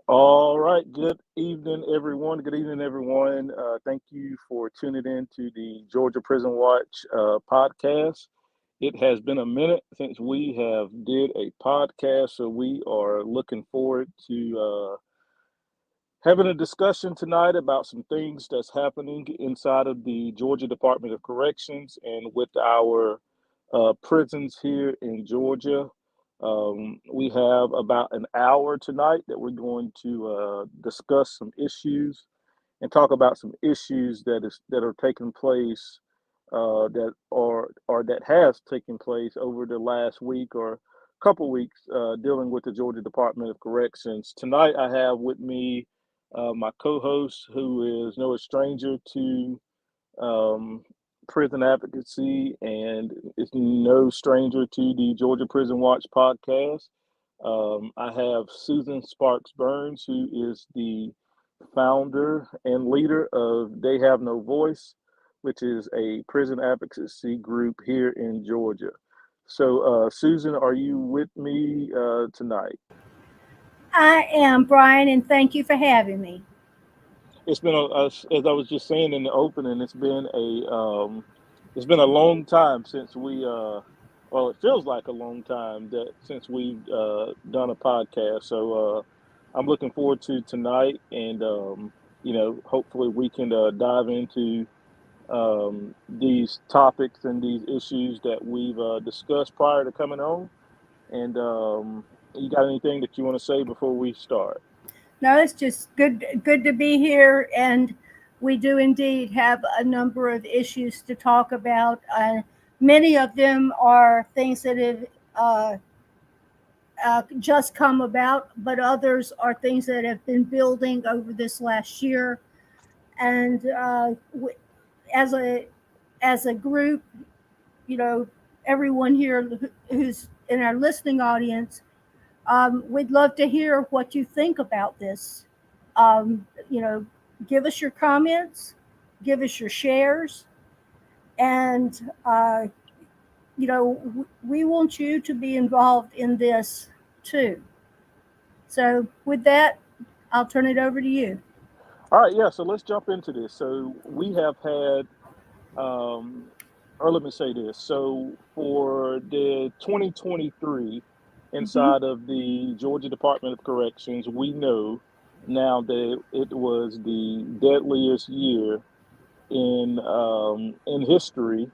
All right. Good evening, everyone. Good evening, everyone. Thank you for tuning in to the Georgia Prison Watch podcast. It has been a minute since we have did a podcast, so we are looking forward to having a discussion tonight about some things that's happening inside of the Georgia Department of Corrections and with our prisons here in Georgia. We have about an hour tonight that we're going to discuss some issues and talk about some issues that are taking place that are or that has taken place over the last week or couple weeks dealing with the Georgia Department of Corrections. Tonight, I have with me my co-host, who is no stranger to um, prison advocacy and is no stranger to the Georgia Prison Watch podcast. I have Susan Sparks Burns, who is the founder and leader of They Have No Voice, which is a prison advocacy group here in Georgia. So, Susan, are you with me tonight? I am, Brian, and thank you for having me. It's been as I was just saying in the opening, it's been a long time since well, it feels like a long time that since we've done a podcast. So I'm looking forward to tonight, and hopefully we can dive into these topics and these issues that we've discussed prior to coming on. And you got anything that you want to say before we start? No, it's just good to be here, and we do indeed have a number of issues to talk about. Many of them are things that have just come about, but others are things that have been building over this last year. And as a as a group, you know, everyone here who's in our listening audience, we'd love to hear what you think about this. You know, give us your comments, give us your shares, and we want you to be involved in this too. So, with that, I'll turn it over to you. All right, yeah. So let's jump into this. So we have had or let me say this. So for the 2023 Hmm. inside of the Georgia Department of Corrections, we know now that it was the deadliest year in history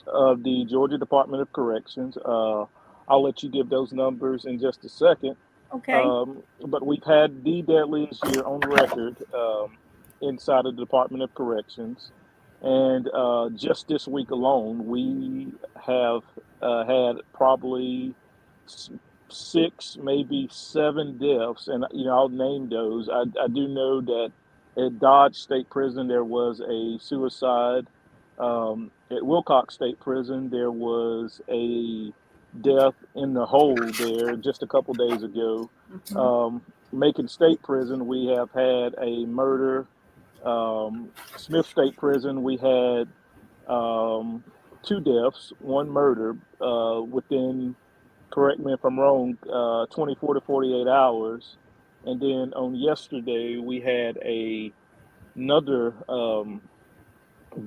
of the Georgia Department of Corrections. I'll let you give those numbers in just a second. Okay. But we've had the deadliest year on record inside of the Department of Corrections. And just this week alone, we have had probably s- six, maybe seven deaths. And, I'll name those. I do know that at Dodge State Prison, there was a suicide. At Wilcox State Prison, there was a death in the hole there just a couple days ago. Mhm. Um, Macon State Prison, we have had a murder. Smith State Prison, we had two deaths, one murder within, correct me if I'm wrong, 24 to 48 hours. And then on yesterday, we had another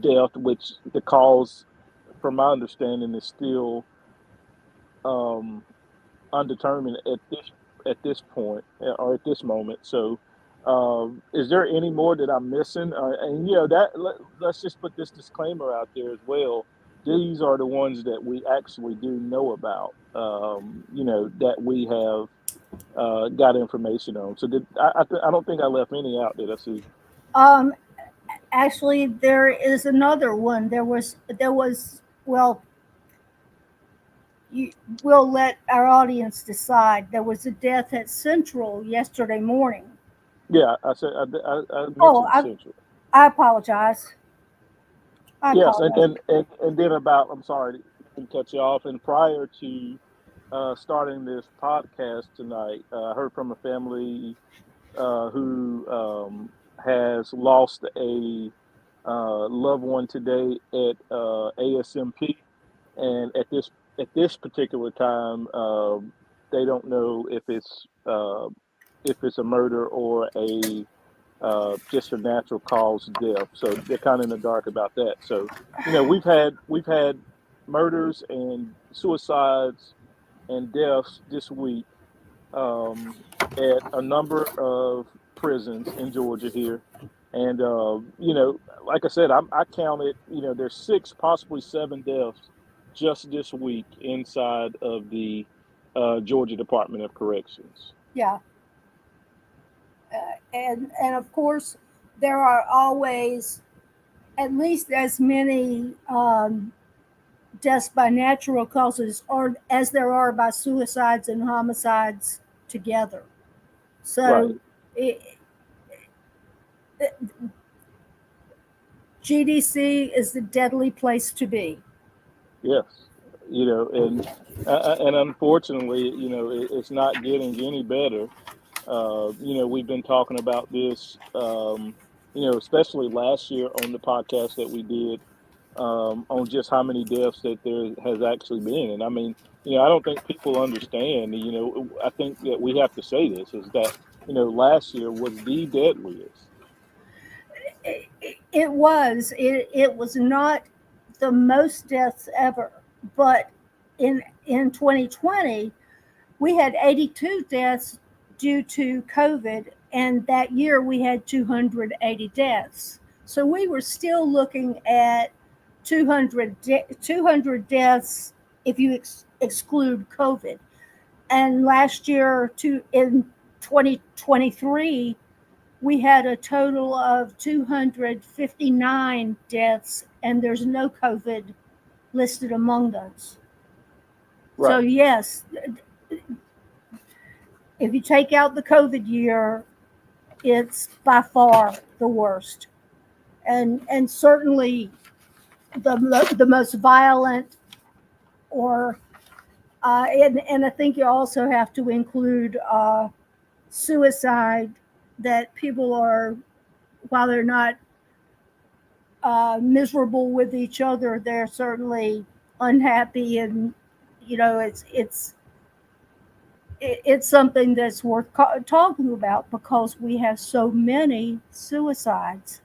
death, which the cause, from my understanding, is still um, undetermined at this point or at this moment. So, is there any more that I'm missing? And let's just put this disclaimer out there as well. These are the ones that we actually do know about. That we have got information on. So I don't think I left any out there. That's Um, Actually, there is another one. Well, you, we'll let our audience decide. There was a death at Central yesterday morning. yeah. I said I Oh, mentioned Central. I apologize. I Yes, and apologize. and and, and then about I'm sorry to cut you off. And prior to starting this podcast tonight, I heard from a family who has lost a loved one today at ASMP, and at this particular time, they don't know if it's if it's a murder or a just a natural cause death. So they're kind of in the dark about that. So we've had murders and suicides and deaths this week at a number of prisons in Georgia here. And, like I said, I counted, there's six, possibly seven deaths just this week inside of the Georgia Department of Corrections. Yeah. And of course, there are always at least as many deaths by natural causes or as there are by suicides and homicides together. So Right. GDC is the deadly place to be. Yes. And unfortunately, it's not getting any better. We've been talking about this, especially last year on the podcast that we did on just how many deaths that there has actually been. And I mean, I don't think people understand. I think that we have to say this is that last year was the deadliest. It was. It was not the most deaths ever, but in 2020 we had 82 deaths due to COVID, and that year we had 280 deaths. So we were still looking at 200 deaths if you exclude COVID. And last year, in 2023, we had a total of 259 deaths, and there's no COVID listed among those. Right. So yes, if you take out the COVID year, it's by far the worst, and certainly the most violent, or and I think you also have to include suicide, that people are, while they're not miserable with each other, they're certainly unhappy, and it's something that's worth talking about because we have so many suicides.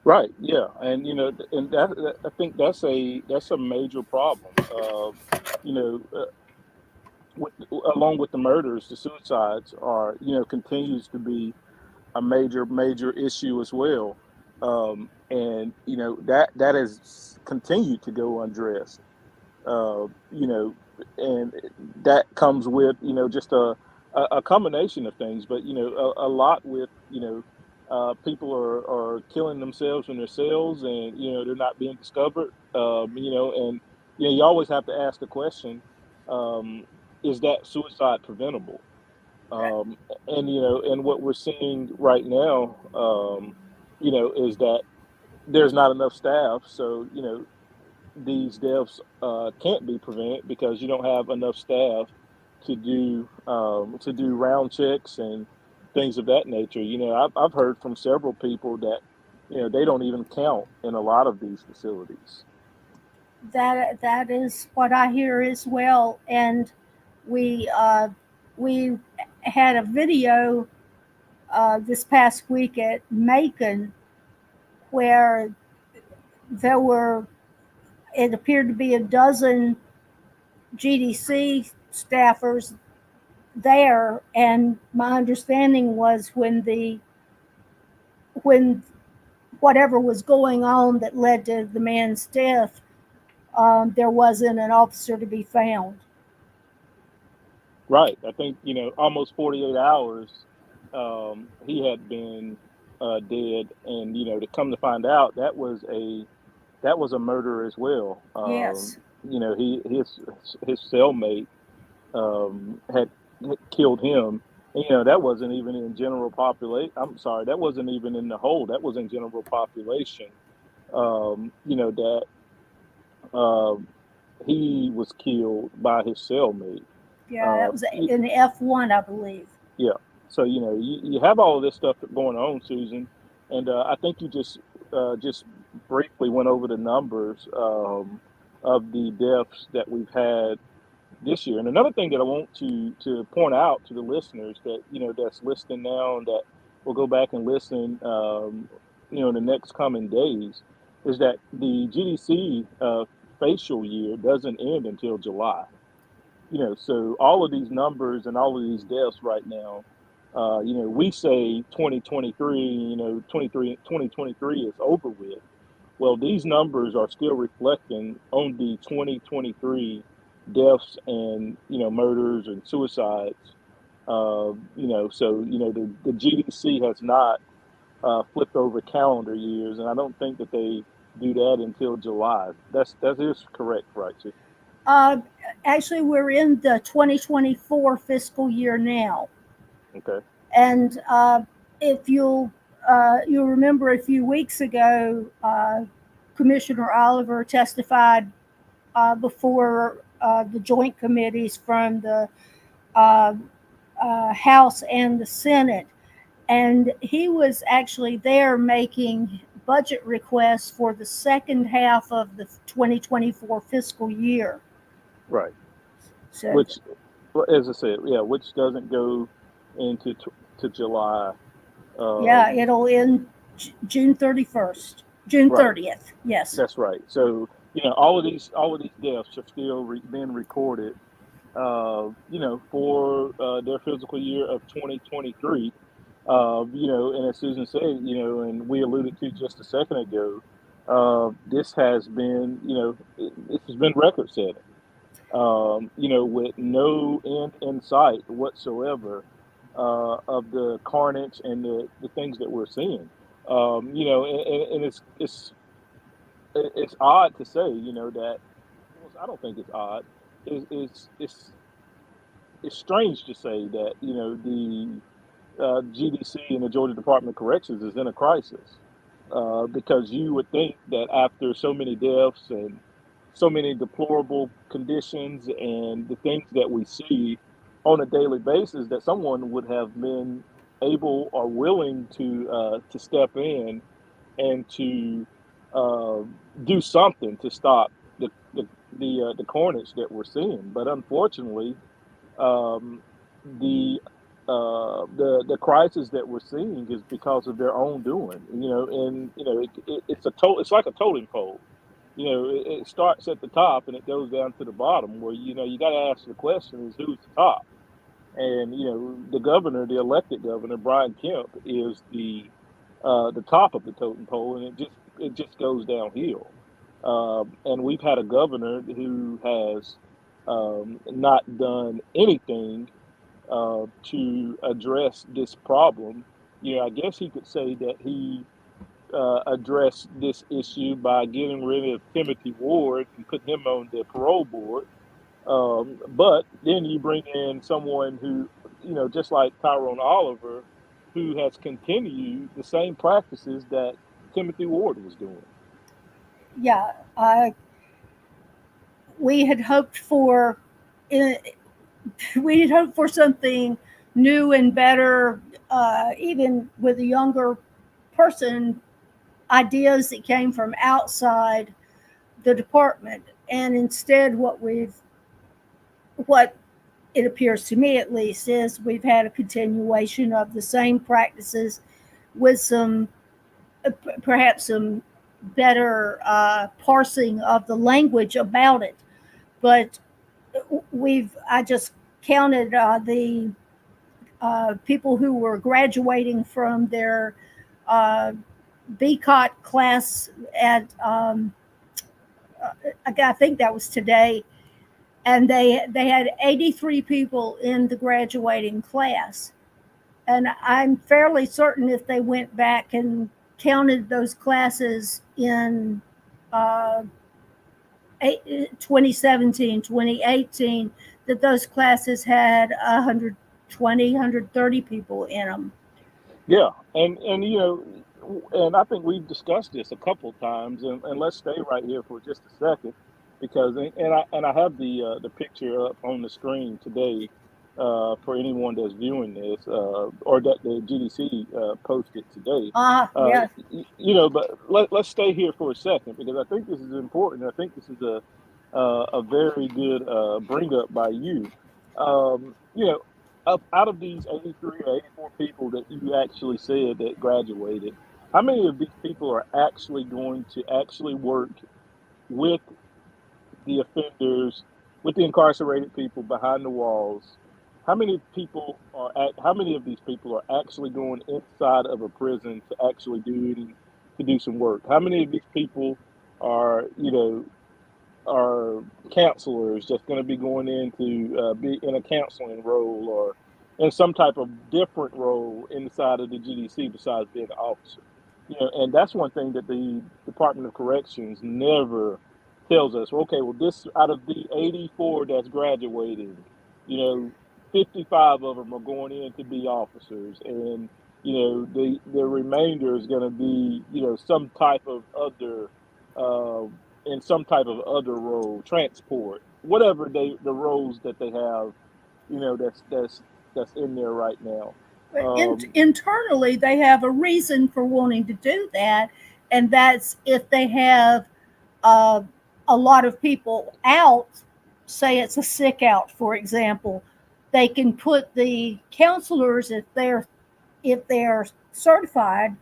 Right. Yeah. And and I think that's a major problem. You know, along with the murders, the suicides are continues to be a major issue as well. And that has continued to go undressed. Uh, you know, and that comes with just a combination of things, but a lot with people are killing themselves in their cells, and they're not being discovered. And you always have to ask the question: is that suicide preventable? Um, and what we're seeing right now, is that there's not enough staff. So these deaths can't be prevented because you don't have enough staff to do round checks and things of that nature. I've heard from several people that they don't even count in a lot of these facilities. That is what I hear as well. And we we had a video this past week at Macon where there were, it appeared to be a dozen GDC staffers there, and my understanding was when whatever was going on that led to the man's death, there wasn't an officer to be found. Right. I think almost 48 hours he had been dead, and to come to find out that was a murder as well. Yes. His cellmate had killed him. And, that wasn't even in general population. I'm sorry, that wasn't even in the whole. That was in general population. That he was killed by his cellmate. Yeah, that was in F1, I believe. Yeah. So you have all of this stuff going on, Susan, and I think you just briefly went over the numbers of the deaths that we've had this year. And another thing that I want to point out to the listeners that that's listening now and that will go back and listen, in the next coming days, is that the GDC facial year doesn't end until July. So all of these numbers and all of these deaths right now, we say 2023, 2023 is over with. Well, these numbers are still reflecting on the 2023 deaths and, murders and suicides. The GDC has not flipped over calendar years, and I don't think that they do that until July. That is correct, right? Chief? Uh, Actually, we're in the 2024 fiscal year now. Okay. And if you'll remember a few weeks ago, Commissioner Oliver testified before the joint committees from the uh, House and the Senate. And he was actually there making budget requests for the second half of the 2024 fiscal year. Right. So, Which, as I said, which doesn't go into to July. it'll end June 31st, June Right. 30th. Yes. That's right. So all of these deaths are still being recorded. For their physical year of 2023. And as Susan said, and we alluded to just a second ago, this has been, this has been record setting. With no end in sight whatsoever of the carnage and the things that we're seeing. And it's odd to say, that, well, I don't think it's odd. It's strange to say that, the GDC and the Georgia Department of Corrections is in a crisis, because you would think that after so many deaths and so many deplorable conditions and the things that we see on a daily basis, that someone would have been able or willing to step in and to do something to stop the carnage that we're seeing. But unfortunately, the the crisis that we're seeing is because of their own doing. It's like a totem pole. It starts at the top and it goes down to the bottom. Where you got to ask the question: is who's the top? And the governor, the elected governor, Brian Kemp, is the top of the totem pole, and it just goes downhill. And we've had a governor who has not done anything to address this problem. I guess he could say that he addressed this issue by getting rid of Timothy Ward and putting him on the parole board. But then you bring in someone who, just like Tyrone Oliver, who has continued the same practices that Timothy Ward was doing. Yeah, we had hoped for something new and better, even with a younger person, ideas that came from outside the department. And instead, what it appears to me at least is we've had a continuation of the same practices with some perhaps some better parsing of the language about it. But I just counted the people who were graduating from their BCOT class at I think that was today, and they had 83 people in the graduating class. And I'm fairly certain if they went back and counted those classes in 2017, 2018, that those classes had 120, 130 people in them. Yeah, and and I think we've discussed this a couple of times, and let's stay right here for just a second, because I have the picture up on the screen today for anyone that's viewing this, or that the GDC posted today. Yeah. But let's stay here for a second, because I think this is important. I think this is a very good bring up by you. You know, out of these 83 or 84 people that you actually said that graduated, how many of these people are actually going to actually work with the offenders, with the incarcerated people behind the walls? How many of these people are actually going inside of a prison to actually do some work? How many of these people are, are counselors that's going to be going in to be in a counseling role or in some type of different role inside of the GDC besides being an officer? And that's one thing that the Department of Corrections never tells us. Okay, well, this out of the 84 that's graduating, you know, 55 of them are going in to be officers, and the remainder is going to be some type of other uh, in some type of other role, transport, whatever the roles that they have, that's in there right now. But Um, internally, they have a reason for wanting to do that, and that's if they have uh, a lot of people out, say it's a sick out, for example, they can put the counselors, if they're certified,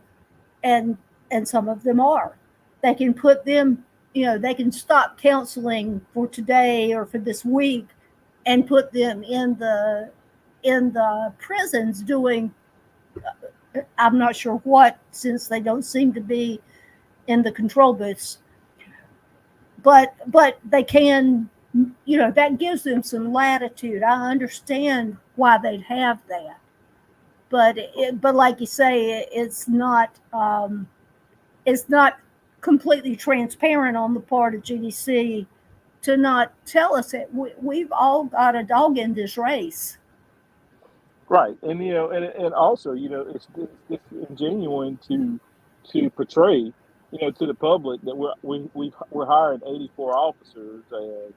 and some of them are, they can put them, they can stop counseling for today or for this week and put them in the prisons doing, I'm not sure what, since they don't seem to be in the control booths, but they can, that gives them some latitude. I understand why they'd have that, but like you say, it's not completely transparent on the part of GDC to not tell us that we've all got a dog in this race. right, and and also, it's disingenuous to portray, to the public that we're hiring 84 officers, and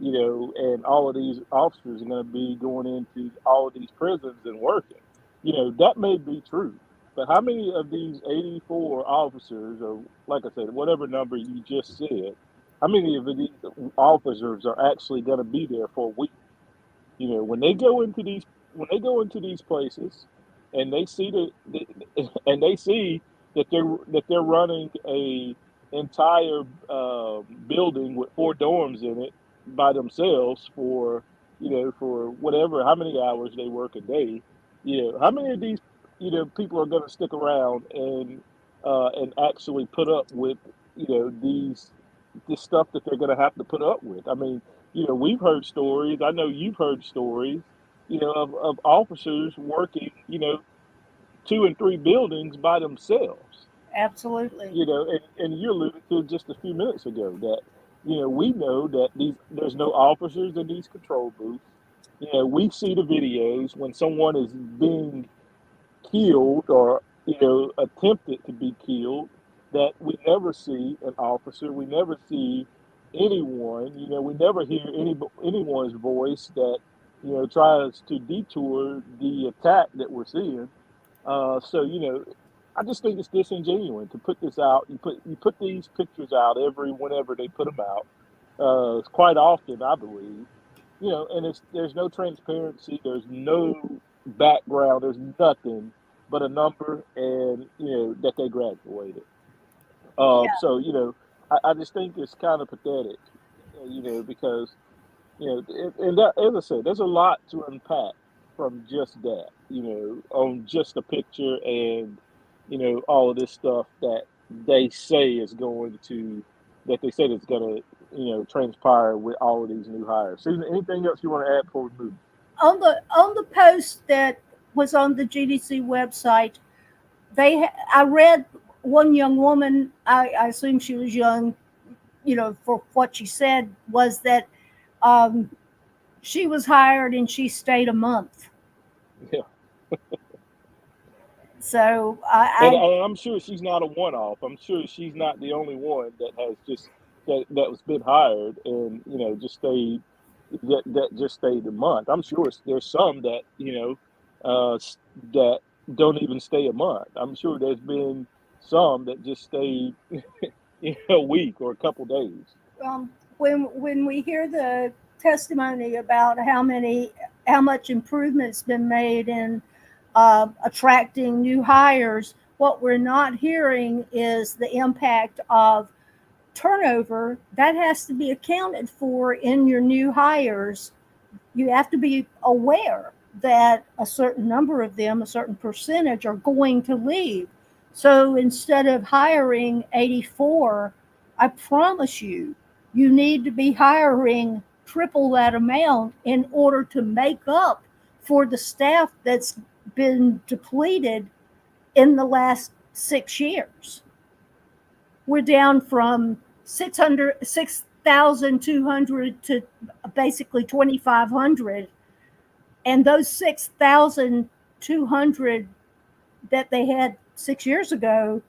and all of these officers are going to be going into all of these prisons and working. That may be true, but how many of these 84 officers, or like I said, whatever number you just said, how many of these officers are actually going to be there for a week? When they go into these places, and they see and they see that they're running a entire building with four dorms in it by themselves for whatever, how many hours they work a day. How many of these people are going to stick around and actually put up with this stuff that they're going to have to put up with? I mean, we've heard stories. I know you've heard stories, of officers working, two and three buildings by themselves. Absolutely. And you alluded to just a few minutes ago that, we know that there's no officers in these control booths. We see the videos when someone is being killed or attempted to be killed, that we never see an officer, we never see anyone, we never hear anyone's voice that tries to detour the attack that we're seeing. So I just think it's disingenuous to put this out. You put these pictures out every whenever they put them out. Quite often, I believe, and there's no transparency. There's no background. There's nothing but a number, and that they graduated. Yeah. So I just think it's kind of pathetic, because and that, as I said, there's a lot to unpack from just that, on just a picture, and all of this stuff they say is going to that they said it's going to transpire with all of these new hires. Susan, anything else you want to add before we move? On the post that was on the GDC website, I read one young woman. I assume she was young. For what she said was that um, she was hired and she stayed a month. Yeah, So and, I and I'm sure she's not a one-off. I'm sure she's not the only one that has just that was been hired and just stayed that just stayed a month. I'm sure there's some that that don't even stay a month. I'm sure there's been some that just stayed a week or a couple days. when we hear the testimony about how much improvement's been made in attracting new hires, what we're not hearing is the impact of turnover that has to be accounted for in your new hires. You have to be aware that a certain number of them, a certain percentage, are going to leave. So instead of hiring 84, I promise you, you need to be hiring triple that amount in order to make up for the staff that's been depleted in the last 6 years. We're down from 6,200 to basically 2,500. And those 6,200 that they had 6 years ago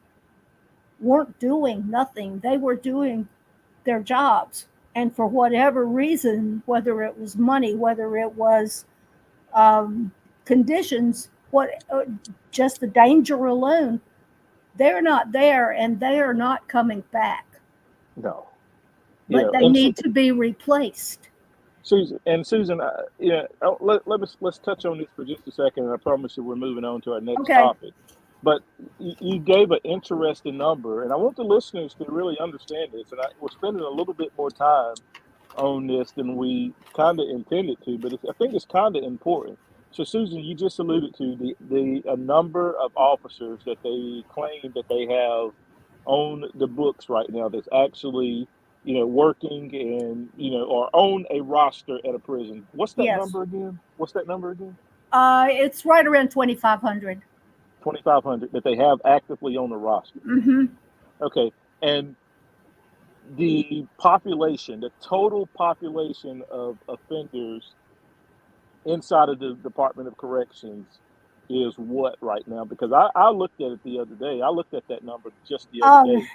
weren't doing nothing. They were doing their jobs. And for whatever reason, whether it was money, whether it was conditions, just the danger alone, they're not there and they are not coming back. No. But they need to be replaced. Susan, let's touch on this for just a second, and I promise you we're moving on to our next topic. But you gave an interesting number, and I want the listeners to really understand this. And we're spending a little bit more time on this than we kind of intended to, but I think it's kind of important. So, Susan, you just alluded to the number of officers that they claim that they have on the books right now that's actually working and or own a roster at a prison. What's that number again? It's right around 2,500. 2,500 that they have actively on the roster. Mm-hmm. Okay, and the population, the total population of offenders inside of the Department of Corrections is what right now? Because I looked at it the other day. I looked at that number just the other day.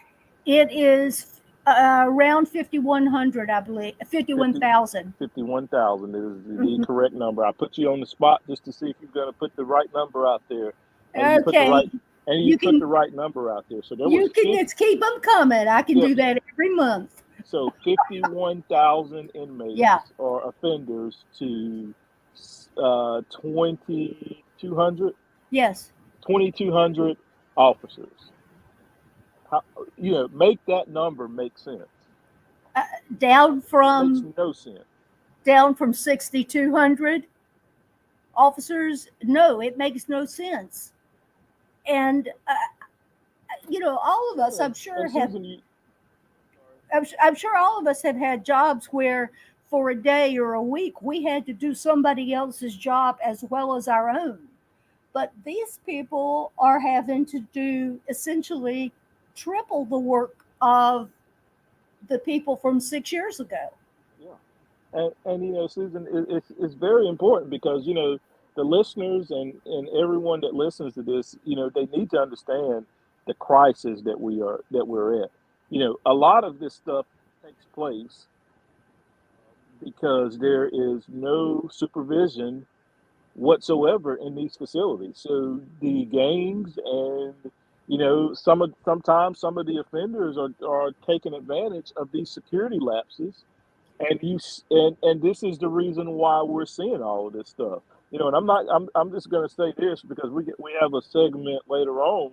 It is around 5,100, I believe. 51,000. 51,000 is the correct number. I put you on the spot just to see if you're going to put the right number out there. And you put the right number out there. So you can just keep them coming. I can do that every month. So 51,000 inmates or offenders to 2,200. Yes. 2,200 officers. Make that number make sense. Down from makes no sense. Down from 6,200 officers. No, it makes no sense. And all of us, I'm sure all of us have had jobs where for a day or a week we had to do somebody else's job as well as our own. But these people are having to do essentially triple the work of the people from 6 years ago. Yeah. And Susan, it's very important because, the listeners and everyone that listens to this, they need to understand the crisis that we're at. A lot of this stuff takes place because there is no supervision whatsoever in these facilities. So the gangs and sometimes some of the offenders are taking advantage of these security lapses, and this is the reason why we're seeing all of this stuff. And I'm just going to say this because we have a segment later on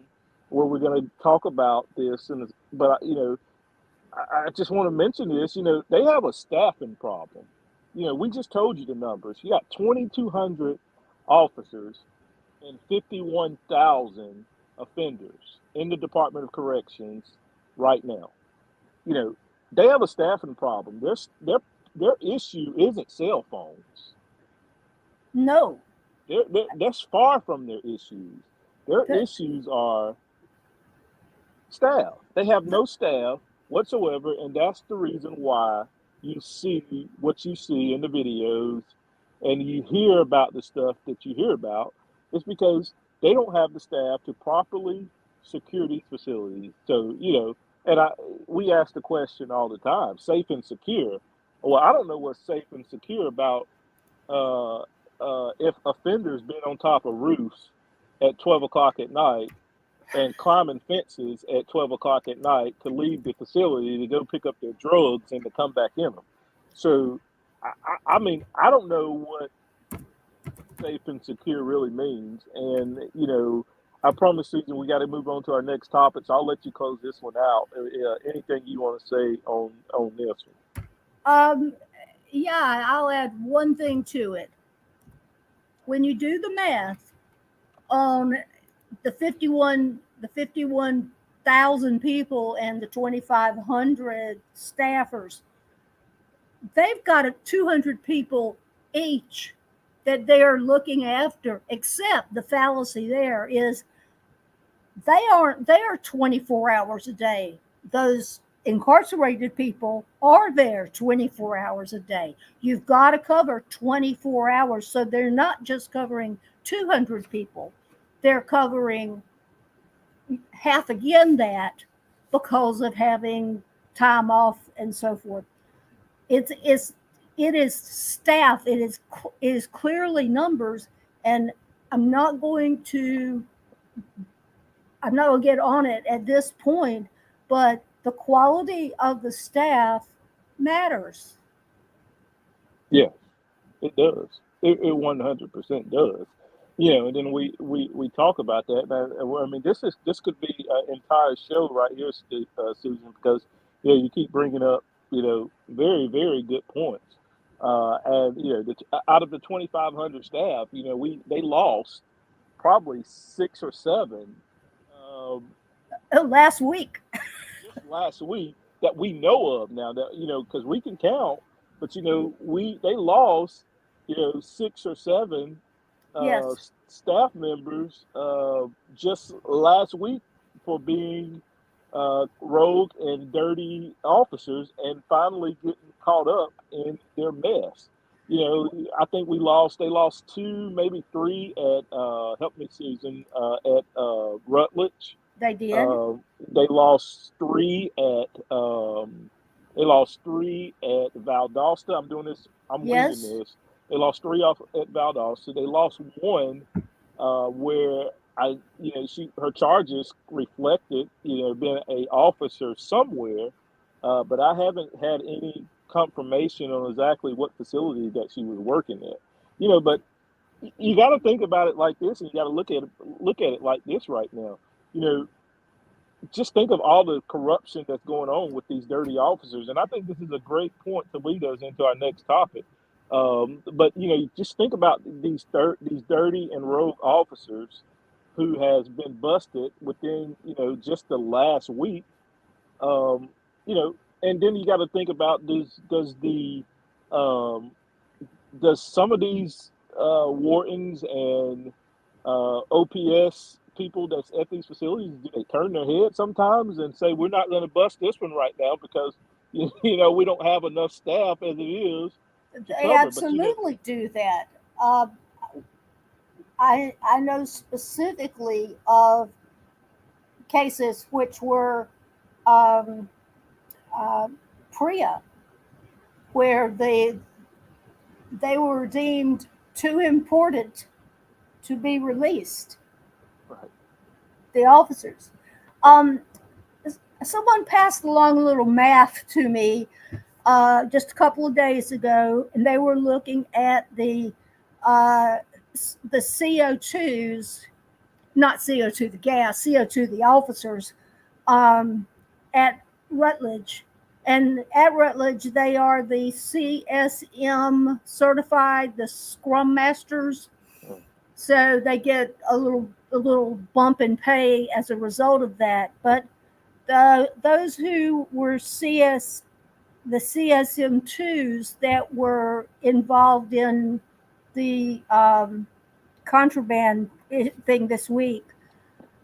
where we're going to talk about this, but I just want to mention this. They have a staffing problem. We just told you the numbers. You got 2,200 officers and 51,000 offenders in the Department of Corrections right now. They have a staffing problem. Their issue isn't cell phones. No. That's far from their issues. Their issues are staff. They have no staff whatsoever, and that's the reason why you see what you see in the videos and you hear about the stuff that you hear about. It's because they don't have the staff to properly secure these facilities. So, and we ask the question all the time, safe and secure. Well, I don't know what's safe and secure about if offenders been on top of roofs at 12 o'clock at night and climbing fences at 12 o'clock at night to leave the facility to go pick up their drugs and to come back in them. So, I mean, I don't know what safe and secure really means. And, I promise, Susan, we got to move on to our next topic. So I'll let you close this one out. Anything you want to say on this one? Yeah, I'll add one thing to it. When you do the math on the 51,000 people and the 2,500 staffers, they've got 200 people each that they are looking after, except the fallacy there is they aren't there 24 hours a day. Those incarcerated people are there 24 hours a day. You've got to cover 24 hours. So they're not just covering 200 people, they're covering half again that because of having time off and so forth. It is staff. It is clearly numbers, and I'm not going to get on it at this point, but the quality of the staff matters. Yeah, it does. It 100% does. And then we talk about that. I mean, this could be an entire show right here, Susan, because you keep bringing up very, very good points. And out of the 2,500 staff, they lost probably 6 or 7 last week. just last week that we know of now, that because we can count, but they lost 6 or 7 Yes. staff members just last week for being rogue and dirty officers and finally getting caught up in their mess. I think they lost 2, maybe 3 at help me, Susan, at Rutledge. They did. They lost 3 at Valdosta. I'm doing this. I'm Yes. reading this. They lost 3 off at Valdosta. They lost 1 where her charges reflected being a officer somewhere, but I haven't had any confirmation on exactly what facility that she was working at. But you got to think about it like this, and you got to look at it like this right now. Just think of all the corruption that's going on with these dirty officers, and I think this is a great point to lead us into our next topic. But just think about these dirty and rogue officers who has been busted within just the last week. And then you got to think about does some of these wardens and OPS people that's at these facilities, do they turn their head sometimes and say, we're not going to bust this one right now because we don't have enough staff as it is to They cover. absolutely do that. I know specifically of cases which were PREA, where they were deemed too important to be released. Right. The officers. Someone passed along a little math to me just a couple of days ago, and they were looking at the CO2s, not CO2 the gas, CO2 the officers at Rutledge. And at Rutledge, they are the CSM certified, the Scrum Masters. So they get a little bump in pay as a result of that. But those who were the CSM2s that were involved in the contraband thing this week,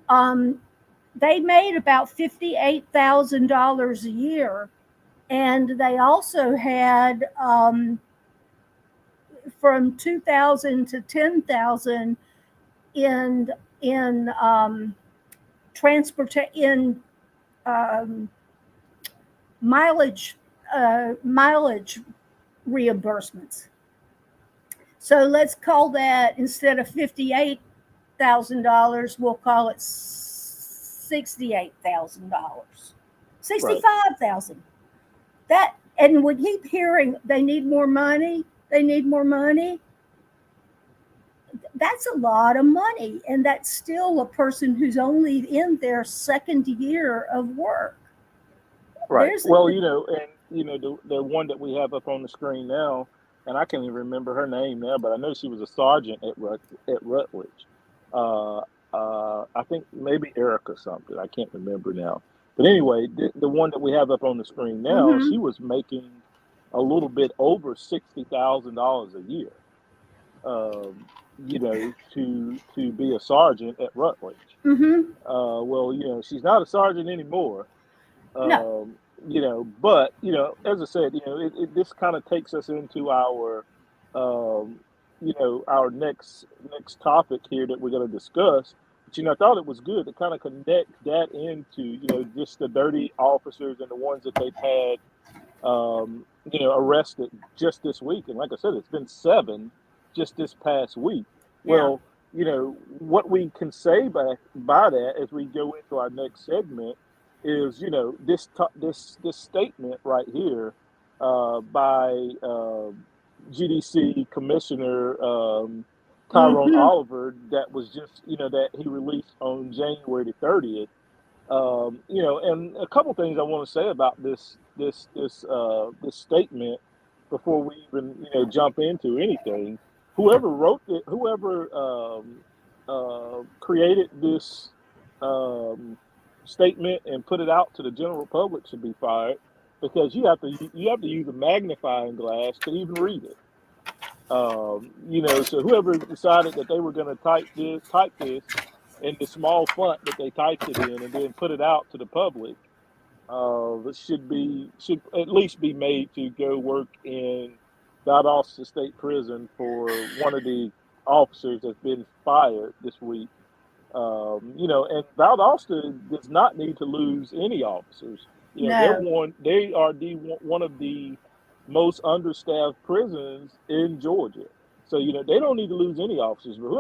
they made about $58,000 a year, and they also had from 2,000 to 10,000 in mileage reimbursements. So let's call that, instead of $58,000, we'll call it $68,000, Right. $65,000. That, and we keep hearing they need more money. They need more money. That's a lot of money, and that's still a person who's only in their second year of work. Right. There's Well, and the one that we have up on the screen now, and I can't even remember her name now, but I know she was a sergeant at Rutledge. Uh, I think maybe Erica something. I can't remember now. But anyway, the one that we have up on the screen now, mm-hmm, she was making a little bit over $60,000 a year. To be a sergeant at Rutledge. mm-hmm. Well, she's not a sergeant anymore. No, But as I said, this kind of takes us into um, our next topic here that we're going to discuss. But I thought it was good to kind of connect that into just the dirty officers and the ones that they've had arrested just this week. And like I said, it's been 7 just this past week. yeah. Well, what we can say by that as we go into our next segment is, this statement right here by GDC Commissioner Tyrone Mm-hmm. Oliver that was just, that he released on January the 30th. And a couple things I want to say about this statement before we even jump into anything. Whoever wrote it, whoever created this statement and put it out to the general public should be fired, because you have to use a magnifying glass to even read it. So whoever decided that they were going to type this in the small font that they typed it in and then put it out to the public, should at least be made to go work in Valdosta State Prison for one of the officers that's been fired this week. And Valdosta does not need to lose any officers. No, They are one of the most understaffed prisons in Georgia. So they don't need to lose any officers. But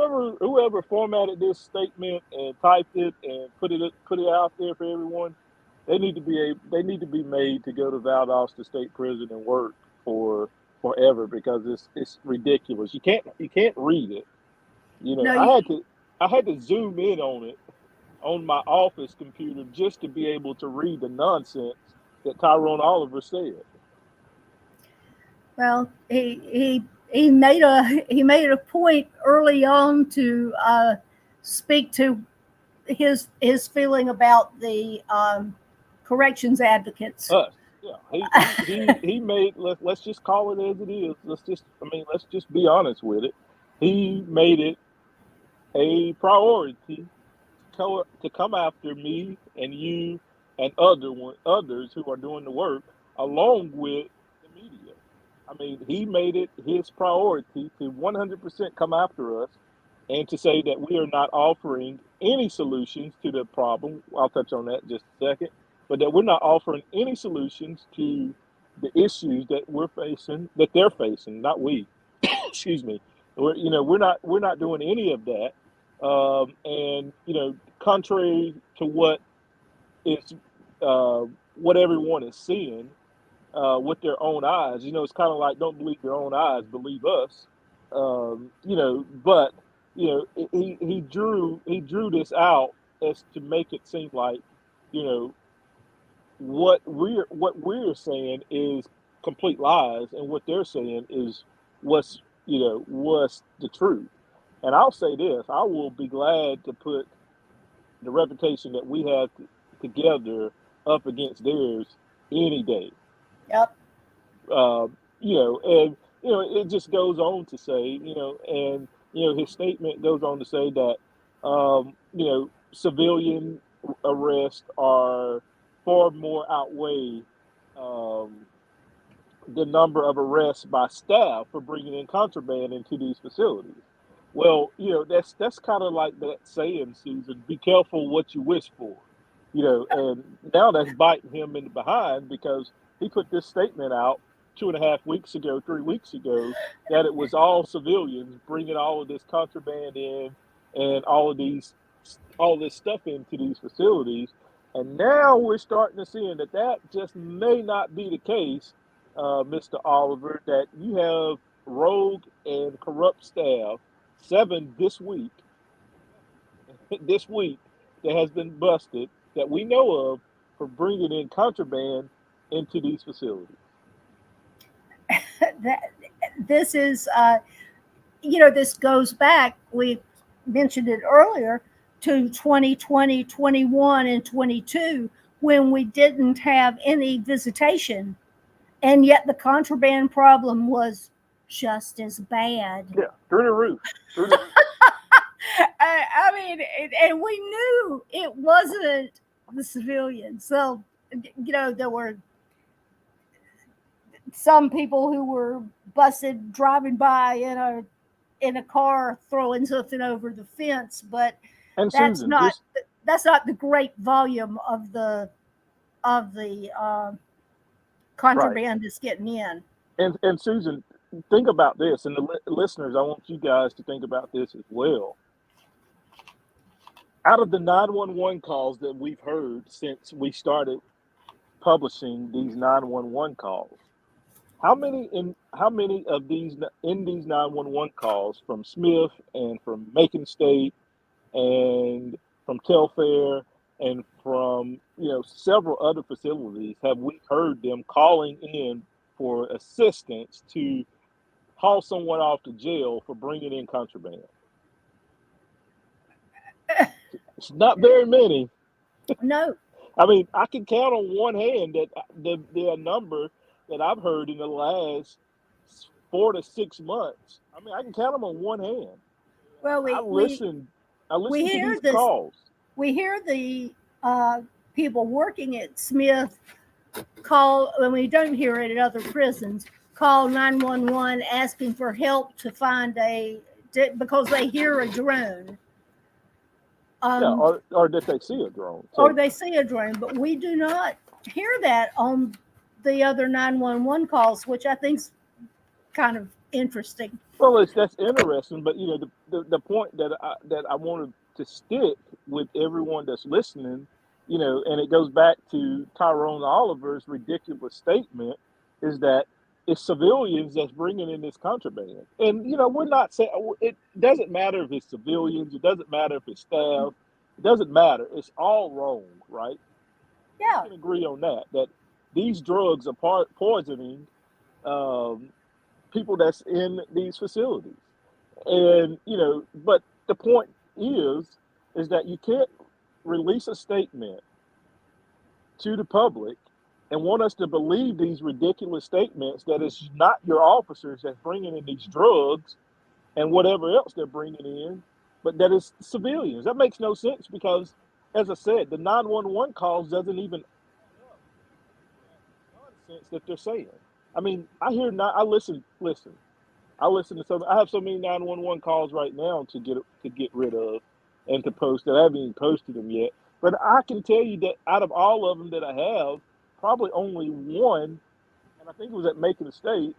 whoever formatted this statement and typed it and put it out there for everyone, they need to be made to go to Valdosta State Prison and work for forever, because it's ridiculous. You can't read it. no, I had to zoom in on it on my office computer just to be able to read the nonsense that Tyrone Oliver said. well, he made a point early on to speak to his feeling about the corrections advocates. Us, yeah. He made, let's just call it as it is. Let's just be honest with it. He made it a priority to come after me and you and others who are doing the work, along with the media. He made it his priority to 100% come after us and to say that we are not offering any solutions to the problem. I'll touch on that in just a second, but that we're not offering any solutions to the issues that they're facing, not we. Excuse me. We're not doing any of that. And contrary to is what everyone is seeing with their own eyes. It's kind of like, don't believe your own eyes, believe us. But he drew this out as to make it seem like you know what we're saying is complete lies, and what they're saying is what's the truth. And I'll say this: I will be glad to put the reputation that we have together up against theirs any day. Yep. And it just goes on to say, and his statement goes on to say that, civilian arrests are far more outweigh um, the number of arrests by staff for bringing in contraband into these facilities. Well, that's kind of like that saying, Susan, be careful what you wish for. And now that's biting him in the behind, because he put this statement out 2.5 weeks ago, 3 weeks ago, that it was all civilians bringing all of this contraband in, and all of these all this stuff into these facilities. And now we're starting to see that just may not be the case, Mr. Oliver, that you have rogue and corrupt staff, 7 this week, this week, that has been busted that we know of for bringing in contraband into these facilities. This is, this goes back, we mentioned it earlier, to 2020, 21, and 22, when we didn't have any visitation. And yet the contraband problem was just as bad. Yeah, through the roof. I mean, and we knew it wasn't the civilians. So, there were some people who were busted driving by in a car throwing something over the fence, but and that's Susan, that's not the great volume of the contraband that's getting in. And Susan, think about this, and the listeners, I want you guys to think about this as well. Out of the 911 calls that we've heard since we started publishing these 911 calls, how many of these 911 calls from Smith and from Macon State and from Telfair and from several other facilities have we heard them calling in for assistance to haul someone off to jail for bringing in contraband? It's not very many. No. I mean, I can count on one hand that the number that I've heard in the last 4 to 6 months. I mean, I can count them on one hand. Well, I listen to these calls. We hear the people working at Smith call, and we don't hear it at other prisons, call 911 asking for help to find because they hear a drone. Or that they see a drone. Or they see a drone, but we do not hear that on the other 911 calls, which I think's kind of interesting. Well, that's interesting, but the point that I wanted to stick with everyone that's listening, and it goes back to Tyrone Oliver's ridiculous statement, is that it's civilians that's bringing in this contraband. And, we're not saying, it doesn't matter if it's civilians, it doesn't matter if it's staff, it doesn't matter. It's all wrong, right? Yeah. We can agree on that these drugs are poisoning people that's in these facilities. And, but the point is that you can't release a statement to the public and want us to believe these ridiculous statements that it's not your officers that's bringing in these drugs and whatever else they're bringing in, but that it's civilians. That makes no sense because, as I said, the 911 calls doesn't even nonsense that they're saying. I mean, I listen to some. I have so many 911 calls right now to get rid of and to post that I haven't even posted them yet. But I can tell you that out of all of them that I have, probably only one, and I think it was at Macon State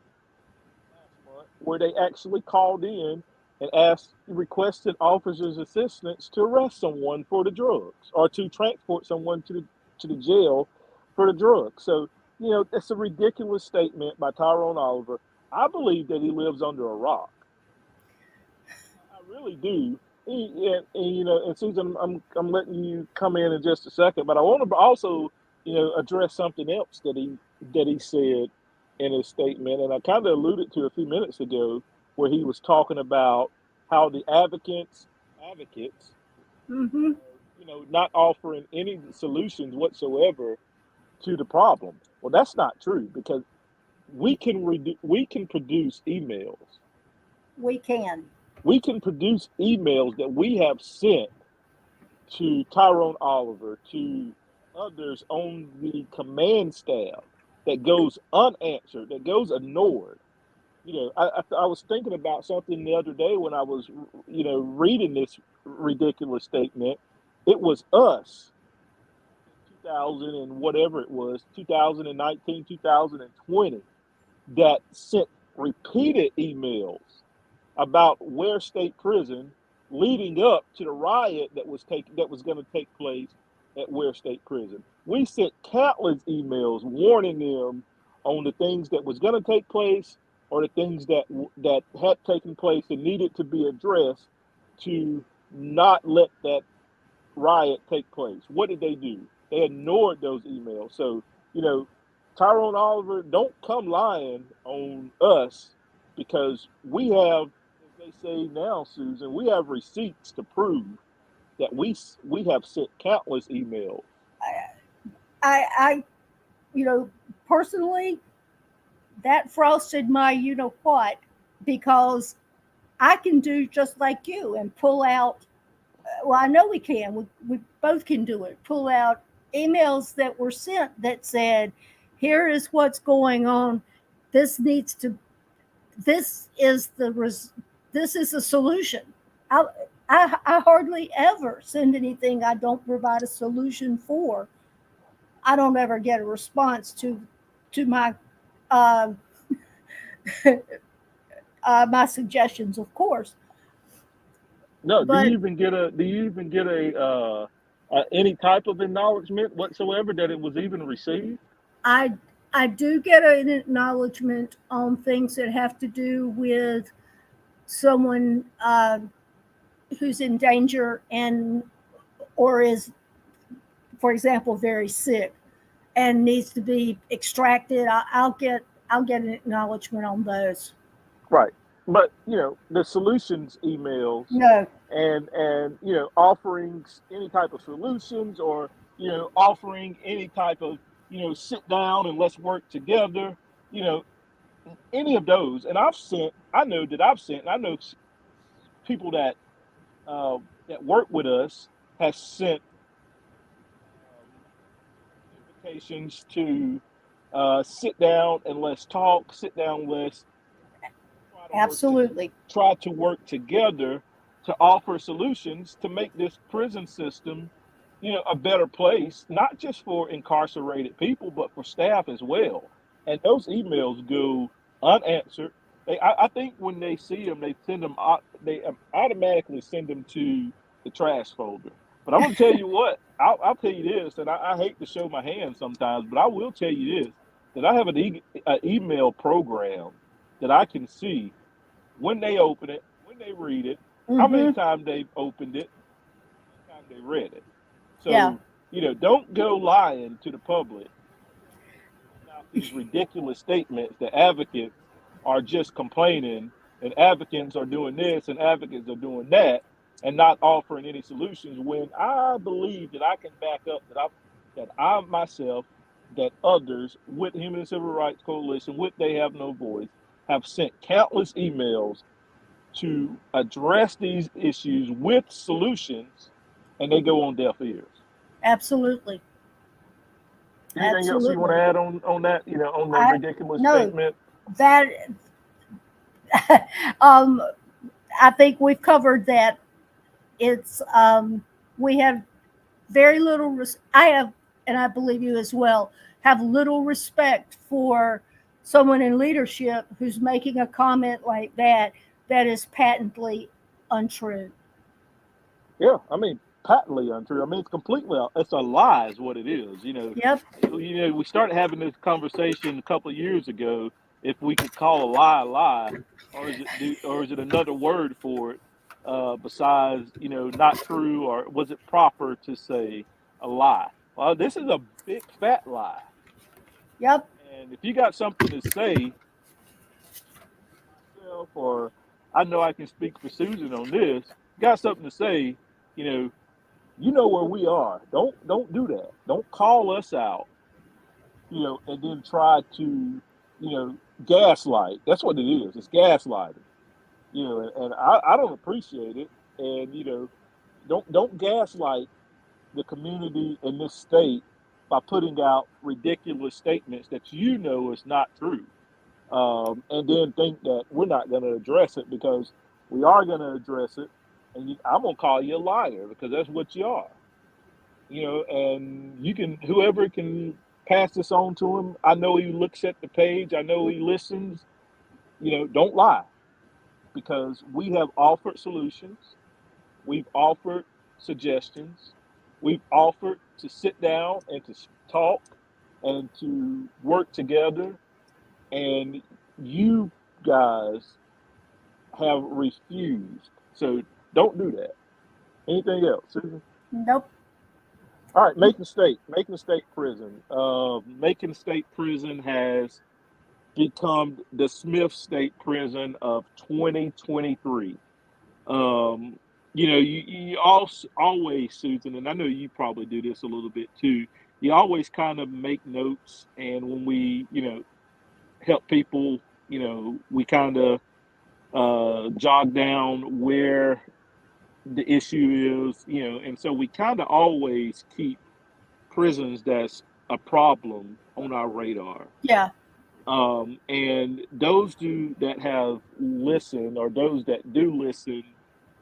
last month, where they actually called in and requested officers' assistance to arrest someone for the drugs or to transport someone to the jail for the drugs. So, that's a ridiculous statement by Tyrone Oliver. I believe that he lives under a rock. I really do. And Susan, I'm letting you come in just a second, but I want to also, address something else that he said in his statement, and I kind of alluded to a few minutes ago, where he was talking about how the advocates, mm-hmm. Not offering any solutions whatsoever to the problem. Well, that's not true because we can produce emails. We can. We can produce emails that we have sent to Tyrone Oliver, to others on the command staff, that goes unanswered, that goes ignored. I was thinking about something the other day when I was, reading this ridiculous statement. It was us, 2000 and whatever it was, 2019, 2020, that sent repeated emails about Ware State Prison leading up to the riot that was going to take place at Ware State Prison. We sent countless emails warning them on the things that was going to take place or the things that had taken place and needed to be addressed to not let that riot take place. What did they do? They ignored those emails. So, Tyrone Oliver, don't come lying on us, because we have, as they say now, Susan, we have receipts to prove that we have sent countless emails. I personally, that frosted my what, because I can do just like you and pull out. Well, I know we can. We both can do it. Pull out emails that were sent that said, "Here is what's going on. This needs to. This is the solution." I hardly ever send anything I don't provide a solution for. I don't ever get a response to my uh, my suggestions, of course. No, do But you even get a any type of acknowledgement whatsoever that it was even received? I I do get an acknowledgement on things that have to do with someone who's in danger and or is, for example, very sick and needs to be extracted. I'll get an acknowledgement on those. Right. But the solutions emails No, and offering any type of solutions, or offering any type of sit down and let's work together, you know any of those. And I've sent, and I know people that work with us has sent invitations to sit down and let's talk, sit down, let's absolutely. try to work together to offer solutions to make this prison system, a better place, not just for incarcerated people, but for staff as well. And those emails go unanswered. I think when they see them, they send them. They automatically send them to the trash folder. But I'm going to tell you what. I'll tell you this, and I hate to show my hand sometimes, but I will tell you this: that I have an email program that I can see when they open it, when they read it, how many Mm-hmm. times they've opened it, how many times they read it. Yeah, So, don't go lying to the public about these ridiculous statements that advocates are just complaining and advocates are doing this and advocates are doing that and not offering any solutions, when I believe that I can back up that I myself, that others with Human and Civil Rights Coalition, with They Have No Voice, have sent countless emails to address these issues with solutions, and they go on deaf ears. absolutely, Anything else you want to absolutely. add on that? On the I ridiculous no statement? that um, I think we've covered that. It's we have very little. I have, and I believe you as well, have little respect for someone in leadership who's making a comment like that that is patently untrue. Yeah, I mean, patently untrue. I mean, it's a lie, is what it is. Yep. We started having this conversation a couple of years ago. If we could call a lie, or is it another word for it, besides not true, or was it proper to say a lie? Well, this is a big fat lie. Yep. And if you got something to say, myself, or I know I can speak for Susan on this, got something to say, you know, you know where we are. Don't do that. Don't call us out, and then try to, gaslight. That's what it is. It's gaslighting. And I don't appreciate it. And don't gaslight the community in this state by putting out ridiculous statements that is not true. And then think that we're not going to address it, because we are going to address it. And I'm going to call you a liar, because that's what you are. And whoever can pass this on to him. I know he looks at the page. I know he listens. Don't lie, because we have offered solutions. we've offered suggestions, we've offered to sit down and to talk and to work together, and you guys have refused. So don't do that. Anything else, Susan? Nope. All right, Macon State Prison. Macon State Prison has become the Smith State Prison of 2023. Um, you also always, Susan, and I know you probably do this a little bit too. You always kind of make notes, and when we, help people, we kind of jog down where the issue is, and so we kind of always keep prisons that's a problem on our radar. Yeah. And those that have listened, or those that do listen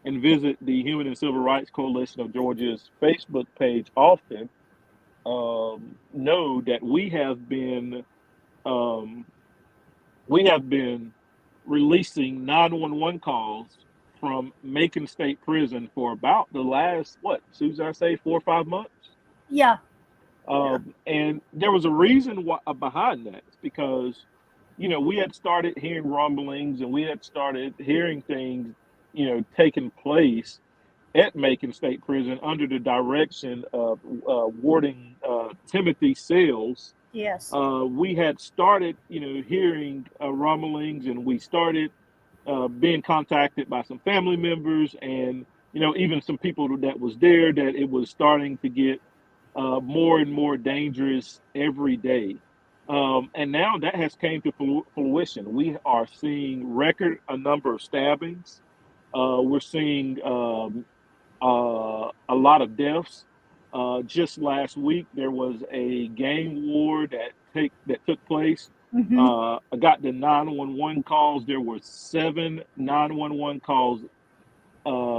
and visit the Human and Civil Rights Coalition of Georgia's Facebook page often, know that um, we have been releasing 911 calls from Macon State Prison for about the last, what, Susan, I say 4 or 5 months? Yeah. And there was a reason behind that. It's because, we had started hearing rumblings, and we had started hearing things, taking place at Macon State Prison under the direction of Warden Timothy Sales. Yes. We had started, hearing rumblings, and we started being contacted by some family members, and even some people that was there, that it was starting to get more and more dangerous every day. And now that has came to fruition. We are seeing a number of stabbings. We're seeing a lot of deaths. Just last week, there was a gang war that took place. Mm-hmm. I got the 911 calls. There were 7 911 calls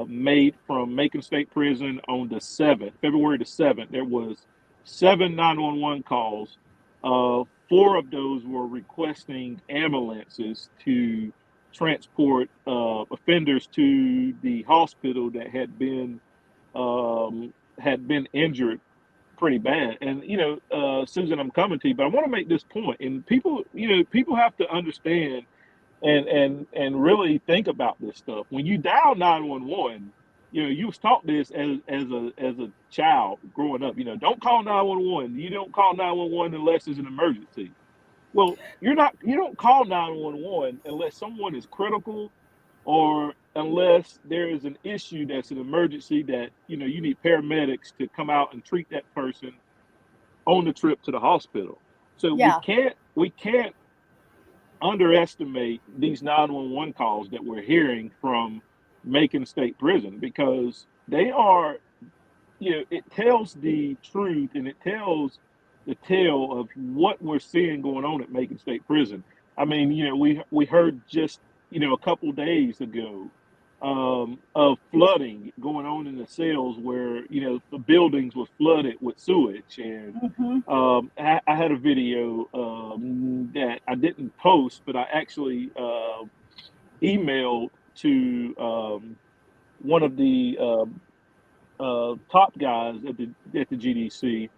made from Macon State Prison on the 7th, February the 7th. There was 7 911 calls. 4 of those were requesting ambulances to transport offenders to the hospital that had been injured pretty bad. And Susan, I'm coming to you, but I want to make this point. And people have to understand and really think about this stuff. When you dial 911, you was taught this as a child growing up. Don't call 911. You don't call 911 unless it's an emergency. Well, you don't call 911 unless someone is critical, or unless there is an issue that's an emergency that you need paramedics to come out and treat that person on the trip to the hospital. So Yeah. we can't underestimate these 911 calls that we're hearing from Macon State Prison, because they are, it tells the truth, and it tells the tale of what we're seeing going on at Macon State Prison. I mean, we heard just, a couple days ago of flooding going on in the cells where, the buildings were flooded with sewage. And Mm-hmm. I had a video that I didn't post, but I actually emailed to one of the top guys at the GDC,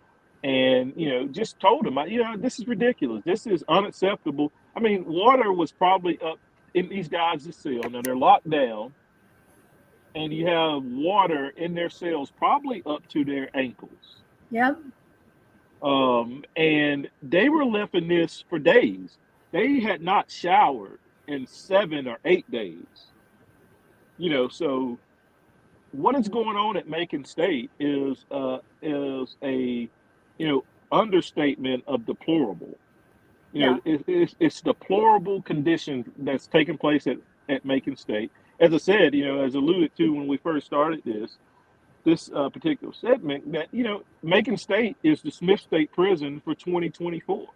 and just told him, this is ridiculous. This is unacceptable. I mean, water was probably up in these guys' cell. Now they're locked down, and you have water in their cells probably up to their ankles. Yep. And they were left in this for days. They had not showered in 7 or 8 days. So what is going on at Macon State is a understatement of deplorable. Yeah. It's deplorable condition that's taking place at Macon State. As I said, as alluded to when we first started this particular segment, that Macon State is the Smith State Prison for 2024,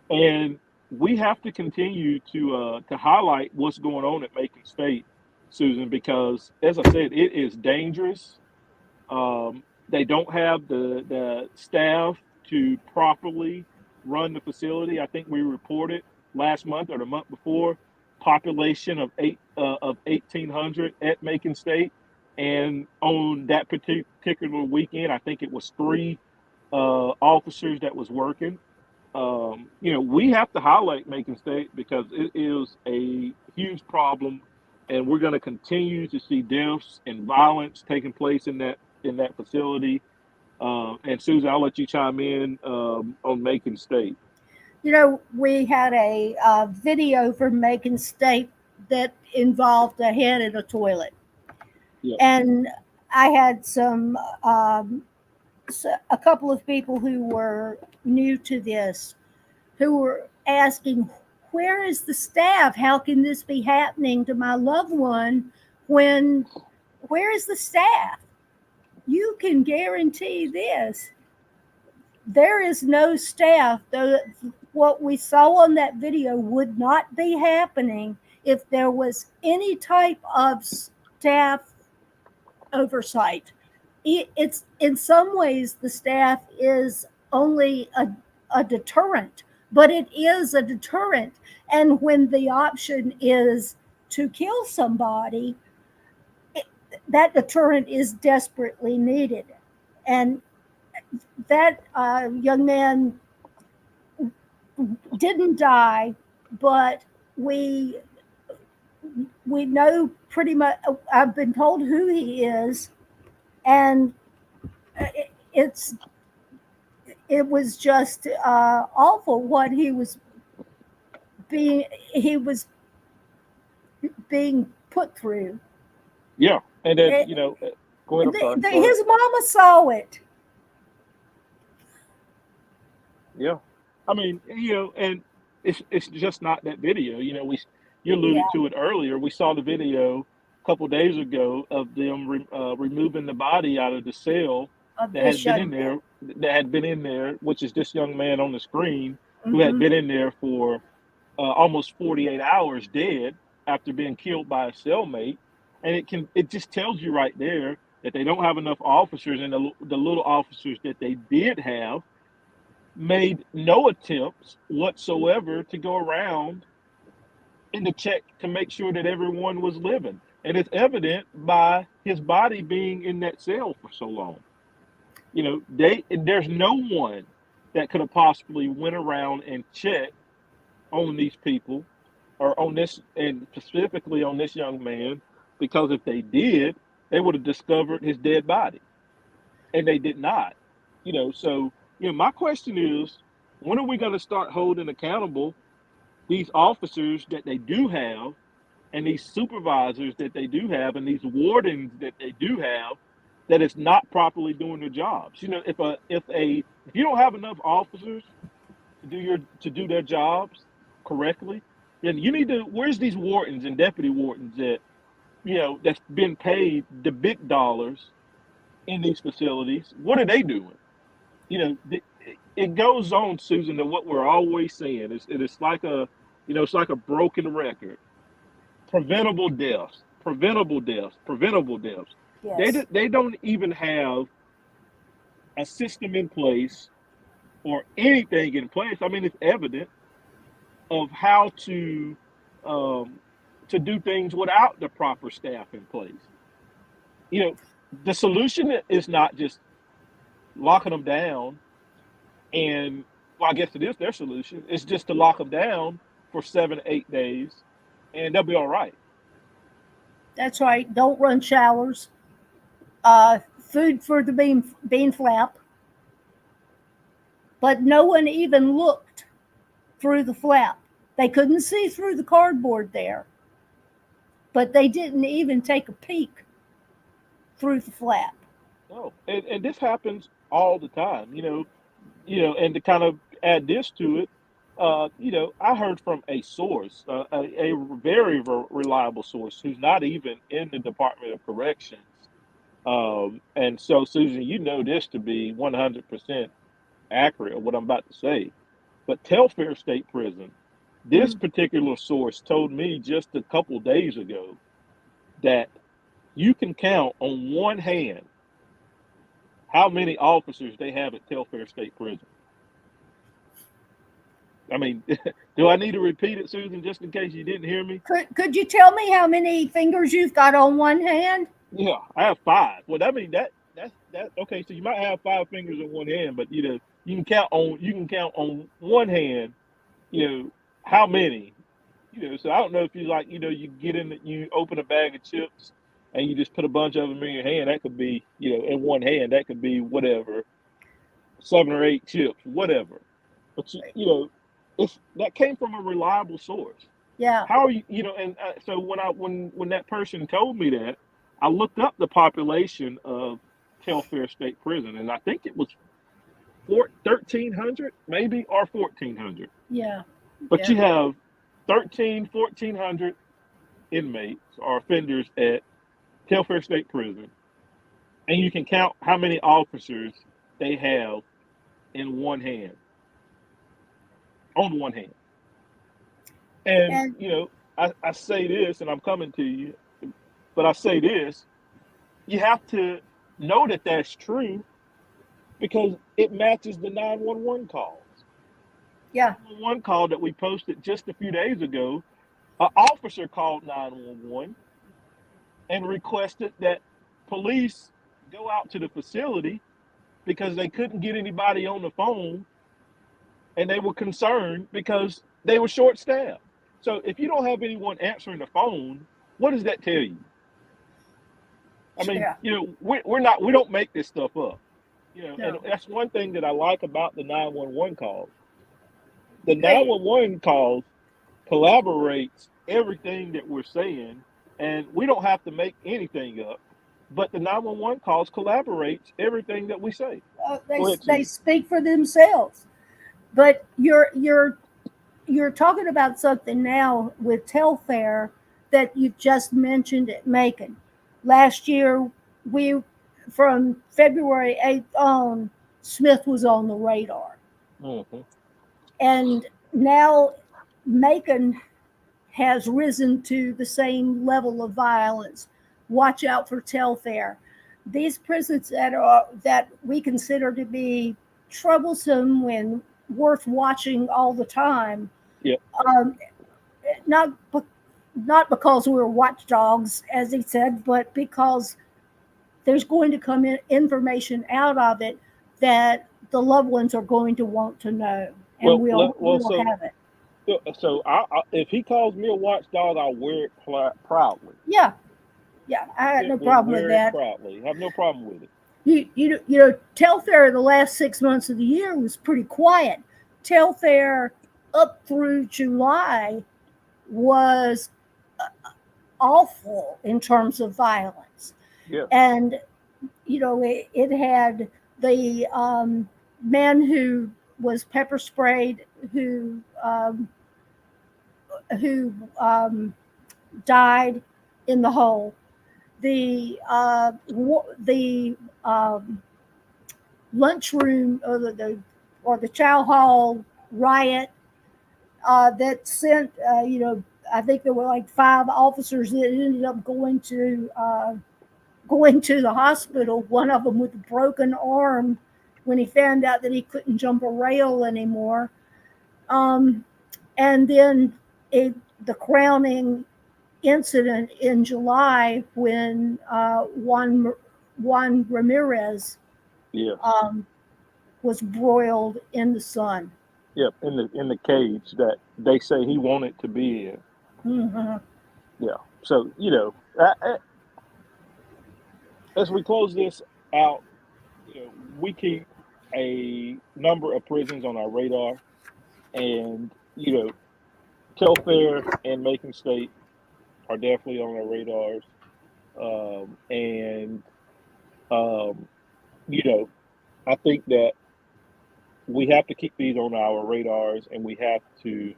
and we have to continue to highlight what's going on at Macon State, Susan, because as I said, it is dangerous. They don't have the staff to properly run the facility. I think we reported last month or the month before, population of 1,800 at Macon State, And on that particular weekend, I think it was three officers that was working. We have to highlight Macon State because it is a huge problem, and we're going to continue to see deaths and violence taking place in that facility. And Susan, I'll let you chime in on Macon State. We had a video from Macon State that involved a head in a toilet. Yeah. And I had a couple of people who were new to this who were asking, where is the staff? How can this be happening to my loved one where is the staff? You can guarantee this. There is no staff. What we saw on that video would not be happening if there was any type of staff oversight. It's in some ways the staff is only a deterrent, but it is a deterrent. And when the option is to kill somebody, that deterrent is desperately needed. And that young man didn't die, but we know pretty much. I've been told who he is, and it was just awful what he was being put through. Yeah, and then go ahead. His mama saw it. Yeah, I mean, and it's just not that video. You alluded to it earlier. We saw the video a couple days ago of them removing the body out of the cell that had been in there, which is this young man on the screen who had been in there for almost 48 hours dead after being killed by a cellmate. And it just tells you right there that they don't have enough officers, and the little officers that they did have made no attempts whatsoever to go around and to check to make sure that everyone was living. And it's evident by his body being in that cell for so long. There's no one that could have possibly went around and checked on these people or on this, and specifically on this young man, because if they did, they would have discovered his dead body. And they did not. So my question is, when are we going to start holding accountable these officers that they do have, and these supervisors that they do have, and these wardens that they do have, that is not properly doing their jobs? If you don't have enough officers to do their jobs correctly, then you need to. Where's these wardens and deputy wardens that's been paid the big dollars in these facilities? What are they doing? It goes on, Susan, to what we're always saying. It's like it's like a broken record. Preventable deaths. Yes. They don't even have a system in place or anything in place. I mean, it's evident of how to do things without the proper staff in place. The solution is not just locking them down, and I guess it is their solution. It's just to lock them down for 7 to 8 days, and they'll be all right. That's right. Don't run showers. Food for the bean flap. But no one even looked through the flap. They couldn't see through the cardboard there. But they didn't even take a peek through the flap. No, and this happens all the time, and to kind of add this to it, I heard from a source, a very reliable source who's not even in the Department of Corrections. And so, Susan, this to be 100% accurate, what I'm about to say. But Telfair State Prison, this particular source told me just a couple days ago that you can count on one hand how many officers they have at Telfair State Prison. I mean, do I need to repeat it, Susan, just in case you didn't hear me? Could you tell me how many fingers you've got on one hand? Yeah, I have five. Well, I mean that. Okay, so you might have five fingers in one hand, but you can count on one hand. You know how many. So I don't know if you like. You get in, you open a bag of chips, and you just put a bunch of them in your hand. That could be, in one hand. That could be whatever, 7 or 8 chips, whatever. But it's that came from a reliable source. Yeah. How are you, and so when that person told me that, I looked up the population of Telfair State Prison, and I think it was 1,300 maybe, or 1,400. Yeah. But Yeah. you have 1,400 inmates or offenders at Telfair State Prison, and you can count how many officers they have in one hand, on one hand. And And I say this, and I'm coming to you, but I say this: you have to know that that's true because it matches the 911 calls. yeah. 911 call that we posted just a few days ago, an officer called 911 and requested that police go out to the facility because they couldn't get anybody on the phone, and they were concerned because they were short staffed. So if you don't have anyone answering the phone, what does that tell you? I mean, Yeah. we don't make this stuff up. And No. that's one thing that I like about the 911 calls. The They 911 calls collaborates everything that we're saying, and we don't have to make anything up. But the 911 calls collaborates everything that we say. they Go ahead, they Chief. speak for themselves. But you're talking about something now with Telfair that you just mentioned at Macon. Last year, we from February 8th on, Smith was on the radar, Mm-hmm. and now Macon has risen to the same level of violence. Watch out for Telfair. These prisons that we consider to be troublesome and worth watching all the time, Yeah. um, not not because we're watchdogs, as he said, but because there's going to come in information out of it that the loved ones are going to want to know, and Well, we'll have it. if he calls me a watchdog, I'll wear it proudly. Yeah, yeah, I got no We'll problem with wear it that. proudly. Have no problem with it. Telfair the last 6 months of the year was pretty quiet. Telfair up through July was awful in terms of violence, Yeah. and it had the man who was pepper sprayed, who died in the hole. The lunchroom, or the chow hall riot that sent, I think there were like 5 officers that ended up going to the hospital. One of them with a broken arm when he found out that he couldn't jump a rail anymore. Um, and then the crowning incident in July when Juan Ramirez Yeah. um, was broiled in the sun. Yep. In the cage that they say he wanted to be in. Mm-hmm. Yeah. So as we close this out, we keep a number of prisons on our radar, and Telfair and Macon State are definitely on our radars. And um, you know, I think that we have to keep these on our radars, and we have to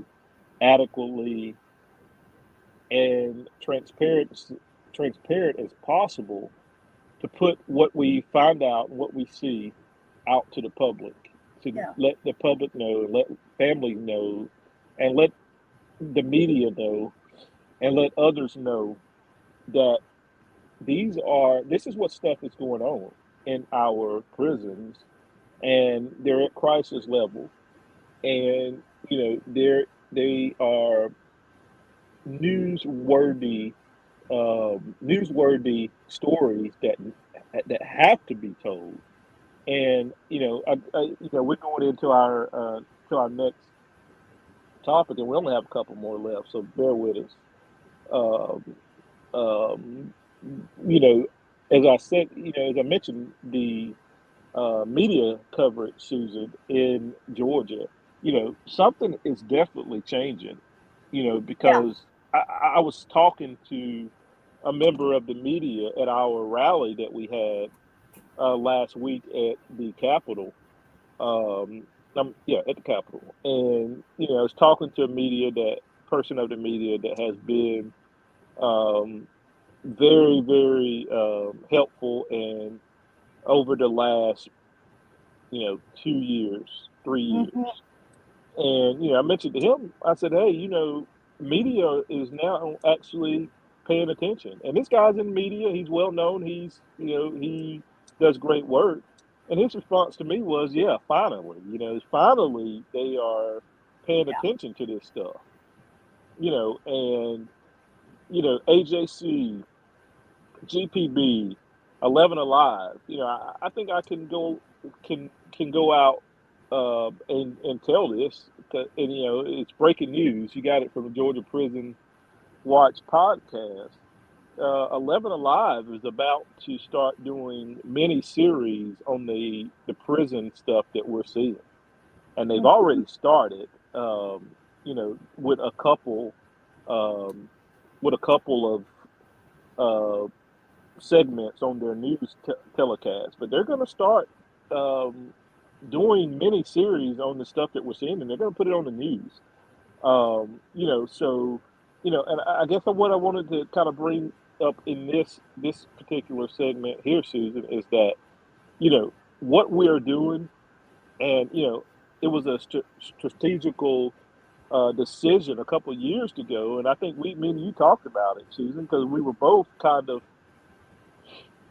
adequately and transparent as possible to put what we find out and what we see out to the public, to Yeah, let the public know, let families know, and let the media know, and let others know that this is what stuff is going on in our prisons, and they're at crisis level, and they are newsworthy newsworthy stories that have to be told. And we're going into our next topic, and we only have a couple more left, so bear with us. Um, um, you know, as I said, as I mentioned, the media coverage, Susan, in Georgia, something is definitely changing. Yeah. Because I was talking to a member of the media at our rally that we had last week at the Capitol. Yeah, at the Capitol, and I was talking to a media that person of the media that has been um, very, very helpful, and over the last 2 years, 3 years. Hmm. And I mentioned to him, I said, "Hey, media is now actually paying attention." And this guy's in media; he's well known. He does great work. And his response to me was, "Yeah, finally, finally they are paying Yeah. attention to this stuff." And AJC, GPB, 11 Alive. I think I can go out and tell this, and it's breaking news. You got it from the Georgia Prison Watch podcast. 11 Alive is about to start doing mini series on the prison stuff that we're seeing, and they've Hmm. already started. With a couple, um, of segments on their news telecast, but they're going to start um, doing mini series on the stuff that we're seeing, and they're going to put it on the news. So and I guess what I wanted to kind of bring up in this particular segment here, Susan, is that what we are doing, and it was a strategical decision a couple of years ago, and I think me and you talked about it, Susan, because we were both kind of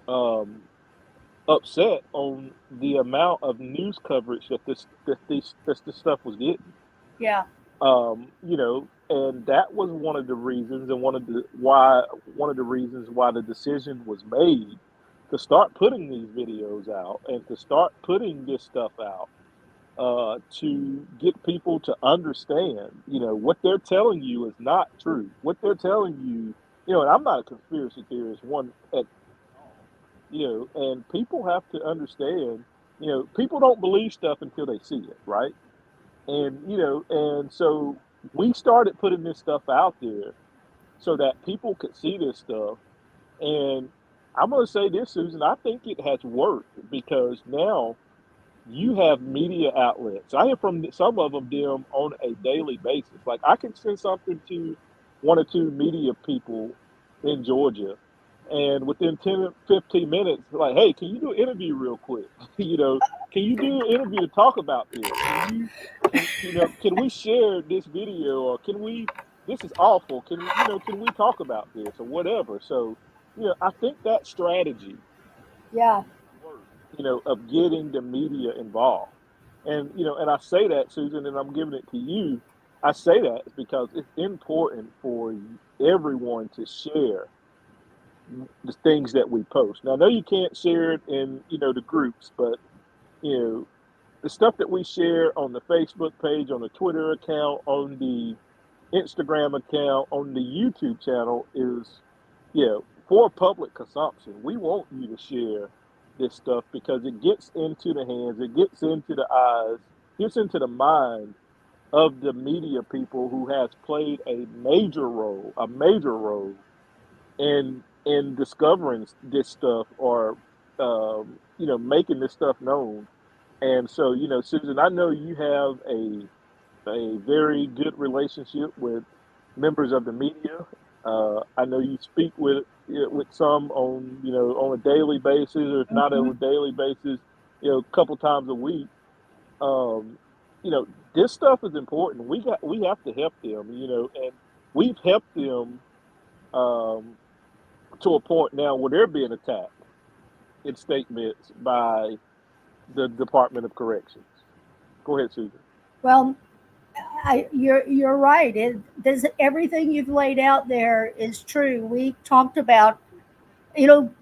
um, upset on the amount of news coverage that this stuff was getting. Yeah. And that was one of the reasons, and one of the reasons why the decision was made to start putting these videos out and to start putting this stuff out, to get people to understand, what they're telling you is not true. What they're telling you, and I'm not a conspiracy theorist one at all, and people have to understand, people don't believe stuff until they see it, right? And so we started putting this stuff out there so that people could see this stuff. And I'm going to say this, Susan, I think it has worked because now you have media outlets. I hear from some of them on a daily basis. Like I can send something to one or two media people in Georgia, and within 10 15 minutes, like, hey, can you do an interview real quick? Can you do an interview to talk about this? Can we share this video, or can we, this is awful. Can we talk about this or whatever? So, I think that strategy Yeah. work, of getting the media involved. And I say that, Susan, and I'm giving it to you. I say that because it's important for everyone to share the things that we post. Now, I know you can't share it in, the groups, but, you know, the stuff that we share on the Facebook page, on the Twitter account, on the Instagram account, on the YouTube channel is, for public consumption. We want you to share this stuff because it gets into the hands, it gets into the eyes, gets into the mind of the media people who has played a major role in discovering this stuff, or making this stuff known. And so, Susan, I know you have a very good relationship with members of the media. I know you speak with some on on a daily basis, or if not on Hmm. a daily basis, a couple times a week. Um, this stuff is important. We have to help them, and we've helped them um, to a point now where they're being attacked in statements by the Department of Corrections. Go ahead, Susan. Well, You're right. Everything you've laid out there is true. We talked about, you know,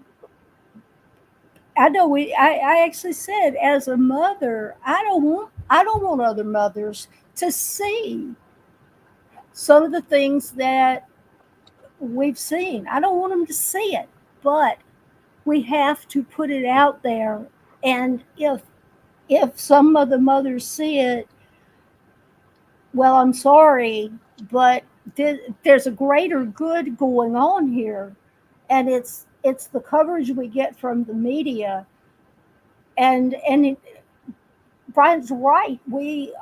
I know I actually said as a mother, I don't want other mothers to see some of the things that we've seen. I don't want them to see it, but we have to put it out there. And if some of the mothers see it, well, I'm sorry, but there's a greater good going on here, and it's the coverage we get from the media. And Brian's right. We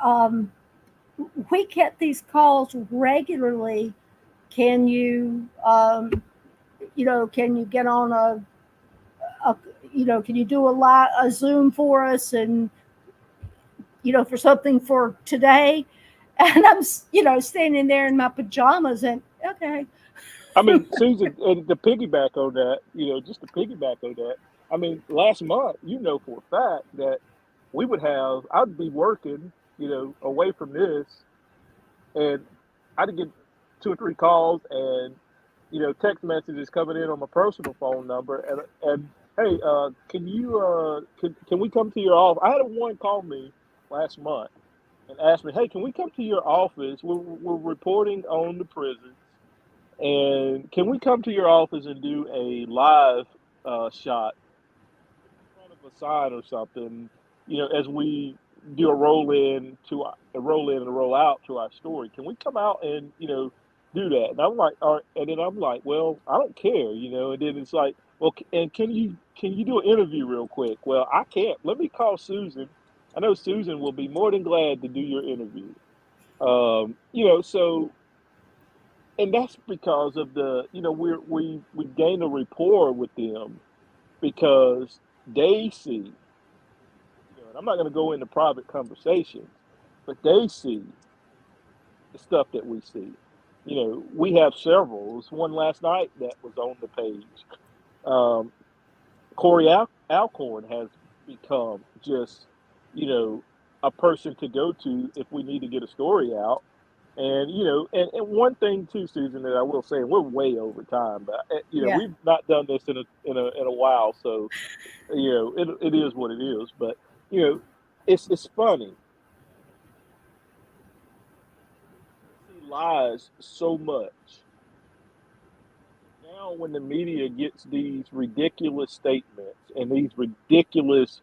get these calls regularly. Can you can you get on a can you do a Zoom for us, and for something for today? And I'm standing there in my pajamas, and okay. I mean, Susan, and to piggyback on that, just to piggyback on that, I mean, last month, for a fact that I'd be working, away from this, and I'd get 2 or 3 calls and, text messages coming in on my personal phone number, and hey, can we come to your office? I had one call me last month and asked me, hey, can we come to your office? We're reporting on the prisons. And can we come to your office and do a live shot in front of a sign or something? As we do a roll in and a roll out to our story. Can we come out and do that? And I'm like, all right. And then I'm like, well, I don't care, And then it's like, well, and can you do an interview real quick? Well, I can't. Let me call Susan. I know Susan will be more than glad to do your interview. So and that's because of the we gain a rapport with them because they see, and I'm not going to go into private conversations, but they see the stuff that we see. We have several. There's one last night that was on the page. Corey Alcorn has become just a person to go to if we need to get a story out. And and one thing too, Susan, that I will say, and we're way over time, but Yeah. we've not done this in a while, so it is what it is. But it's funny. We see lies so much now when the media gets these ridiculous statements and these ridiculous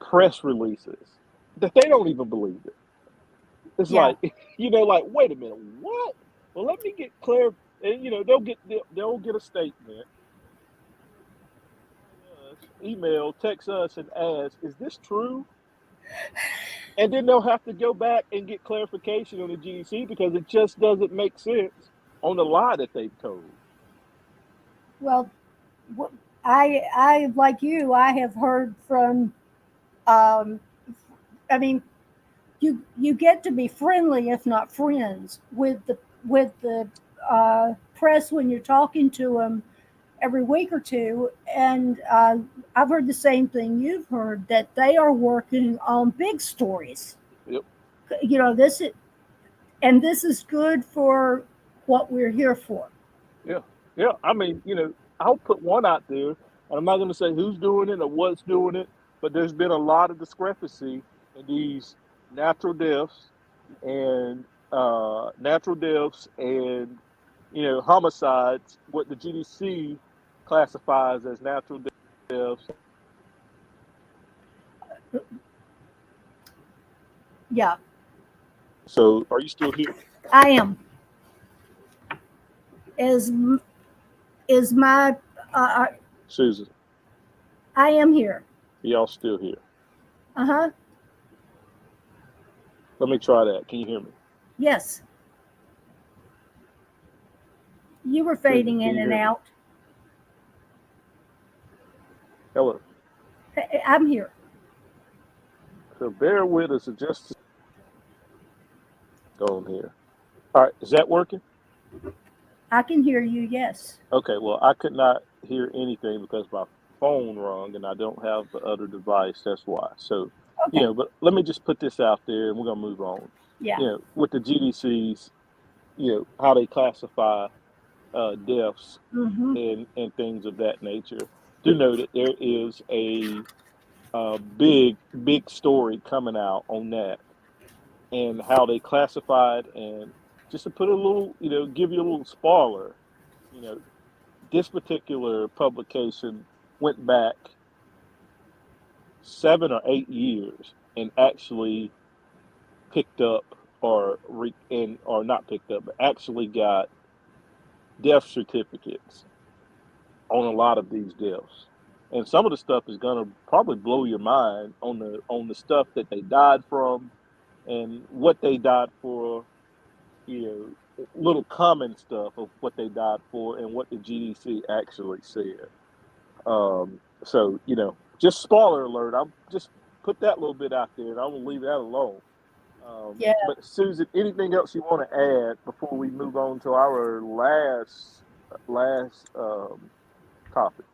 press releases that they don't even believe it. It's Yeah. like, like, wait a minute, what? Well, let me get clear. And, they'll get a statement, email, text us and ask, is this true? And then they'll have to go back and get clarification on the GDC because it just doesn't make sense on the lie that they've told. Well, I like you. I have heard from. Um, I mean, you get to be friendly, if not friends, with the press when you're talking to them every week or two, and I've heard the same thing you've heard, that they are working on big stories. Yep. This is good for what we're here for. Yeah. Yeah. I mean, I'll put one out there, and I'm not going to say who's doing it or what's doing it, but there's been a lot of discrepancy in these natural deaths and homicides, what the GDC classifies as natural deaths. Yeah, So, are you still here, I am. Is is my Susan? I am here. Y'all still here? Uh-huh. Let me try that. Can you hear me? Yes. You were Susan, fading can in you and hear me? out. Hello. I'm here. So bear with us just on here. All right, is that working? I can hear you. Yes. Okay, well, I could not hear anything because my phone rung and I don't have the other device. That's why. So Okay. But let me just put this out there, and we're gonna move on. Yeah. With the GDCs, how they classify deaths Mm-hmm. and things of that nature. Do know that there is a big story coming out on that and how they classified. And just to put a little, give you a little spoiler, you know, this particular publication went back 7 or 8 years and actually picked up or not picked up, but actually got death certificates on a lot of these deaths. And some of the stuff is gonna probably blow your mind on the stuff that they died from and what they died for, little common stuff of what they died for and what the GDC actually said. So, just spoiler alert. I'm just put that little bit out there and I'm gonna leave that alone. Yeah. But Susan, anything else you want to add before we move on to our last topic?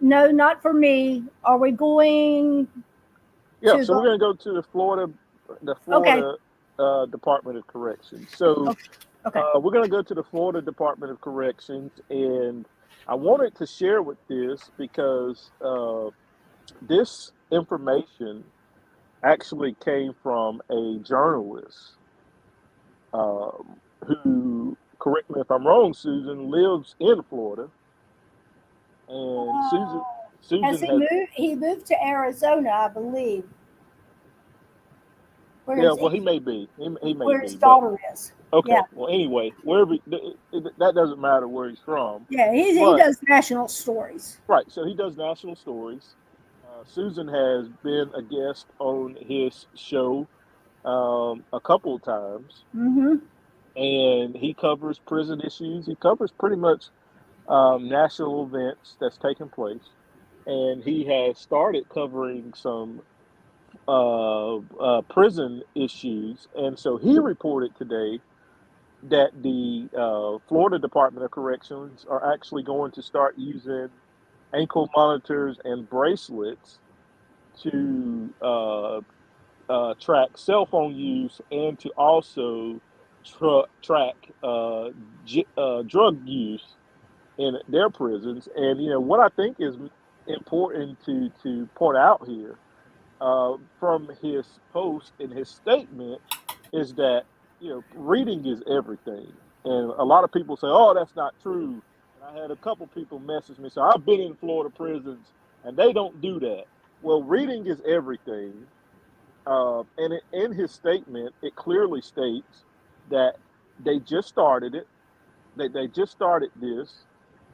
No, not for me. Are we going Yeah, to so we're the? going to go to the Okay. Florida Department of Corrections. So Okay. Okay. we're going to go to the Florida Department of Corrections, and I wanted to share with this because this information actually came from a journalist who, correct me if I'm wrong, Susan, lives in Florida, and Has Susan he has. moved? He moved to Arizona, I believe. Where Yeah, is well, he? he may Where his be, but daughter is. okay. Yeah. Well, anyway, wherever that doesn't matter where he's from, Yeah. He but does national stories. right. So he does national stories. Susan has been a guest on his show a couple of times, Mm-hmm. and he covers prison issues. He covers pretty much national events that's taking place, and he has started covering some prison issues. And so he reported today that the Florida Department of Corrections are actually going to start using ankle monitors and bracelets to track cell phone use and to also track drug use in their prisons. And what I think is important to point out here from his post in his statement is that reading is everything, and a lot of people say, "Oh, that's not true." And I had a couple people message me, so I've been in Florida prisons, and they don't do that. Well, reading is everything, and in his statement, it clearly states that they just started it. They just started this,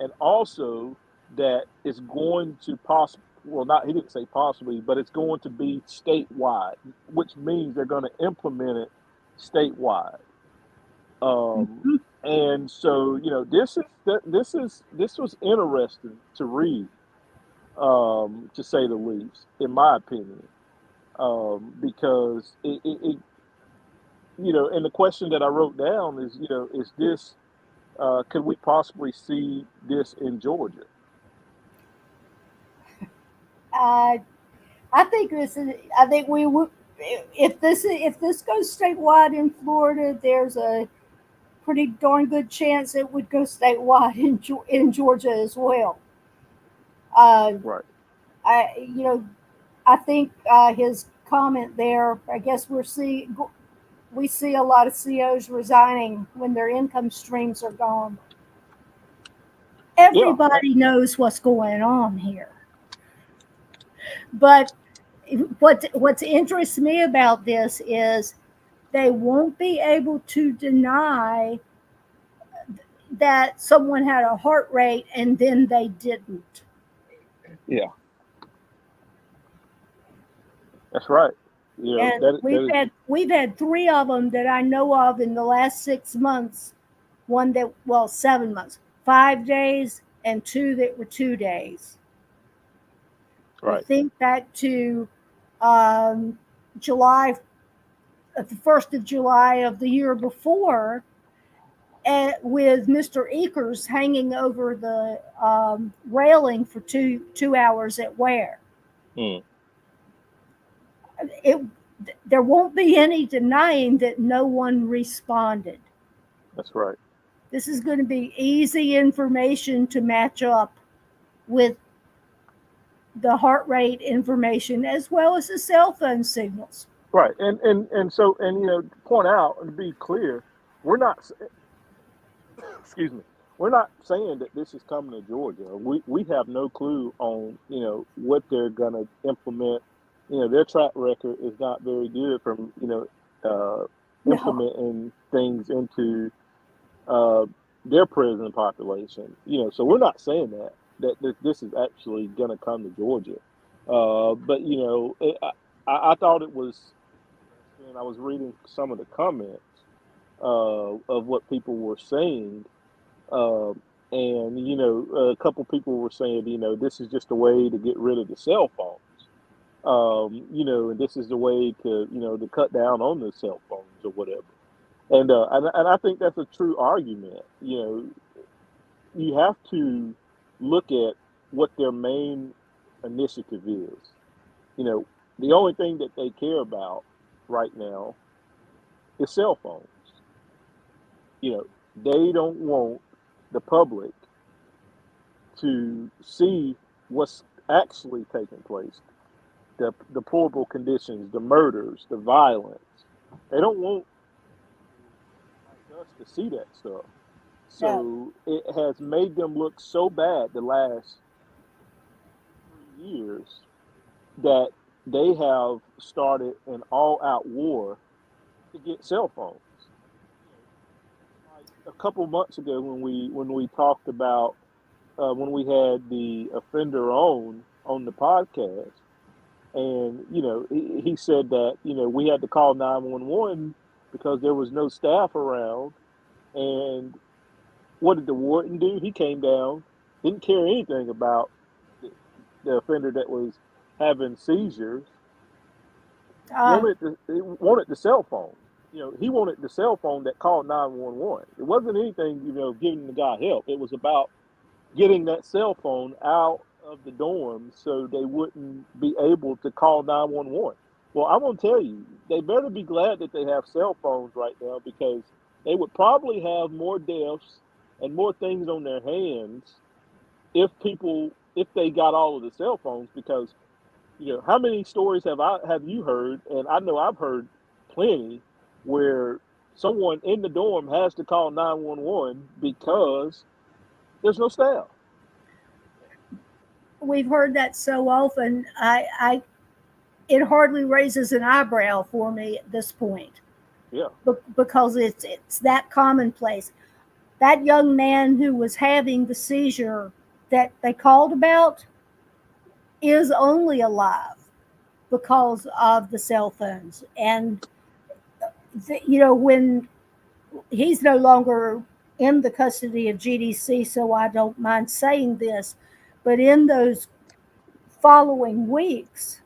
and also that it's going to possibly, well, not, he didn't say possibly, but it's going to be statewide, which means they're going to implement it statewide. Um, Mm-hmm. and so this was interesting to read, to say the least, in my opinion, because and the question that I wrote down is, is this could we possibly see this in Georgia? Uh, I think this is. I think we would. If this goes statewide in Florida, there's a pretty darn good chance it would go statewide in Georgia as well. Uh, Right. I think his comment there. I guess we see a lot of COs resigning when their income streams are gone. Yeah. Everybody knows what's going on here, but what interests me about this is they won't be able to deny that someone had a heart rate and then they didn't. Yeah. That's right. And That is we've had three of them that I know of in the last 6 months. One that, well, 7 months, 5 days, and two that were 2 days. I right. think back to um, July, the 1st of July of the year before, with Mr. Eakers hanging over the railing for 2 hours at Ware. Mm. it there won't be any denying that no one responded. That's right. This is going to be easy information to match up with the heart rate information as well as the cell phone signals. Right. And so, and to point out and be clear, we're not excuse me, we're not saying that this is coming to Georgia. We have no clue on what they're going to implement. Their track record is not very good from No. implementing things into their prison population. So we're not saying that this is actually going to come to Georgia. But I thought it was, and I was reading some of the comments of what people were saying. And a couple people were saying, this is just a way to get rid of the cell phones. And this is the way to cut down on the cell phones or whatever. And I think that's a true argument. You have to look at what their main initiative is. The only thing that they care about right now is cell phones. They don't want the public to see what's actually taking place, the deplorable conditions, the murders, the violence. They don't want us to see that stuff. So it has made them look so bad the last 3 years that they have started an all-out war to get cell phones. Like a couple months ago, when we talked about when we had the offender on the podcast, and he said that we had to call 911 because there was no staff around. And what did the warden do? He came down, didn't care anything about the offender that was having seizures. Wanted the cell phone. He wanted the cell phone that called 911. It wasn't anything, giving the guy help. It was about getting that cell phone out of the dorm so they wouldn't be able to call 911. Well, I'm going to tell you, they better be glad that they have cell phones right now, because they would probably have more deaths and more things on their hands if they got all of the cell phones. Because how many stories have you heard? And I know I've heard plenty where someone in the dorm has to call 911 because there's no staff. We've heard that so often. It hardly raises an eyebrow for me at this point. Yeah. Because it's that commonplace. That young man who was having the seizure that they called about is only alive because of the cell phones. And when he's no longer in the custody of GDC, so I don't mind saying this, but in those following weeks,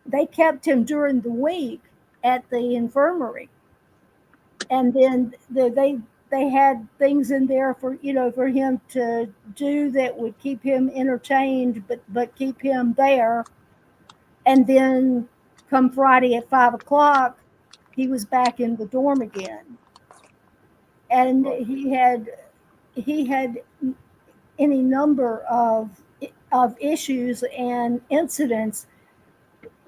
they kept him during the week at the infirmary, and then they had things in there for him to do that would keep him entertained, but keep him there. And then come Friday at 5 o'clock, he was back in the dorm again, and he had any number of issues and incidents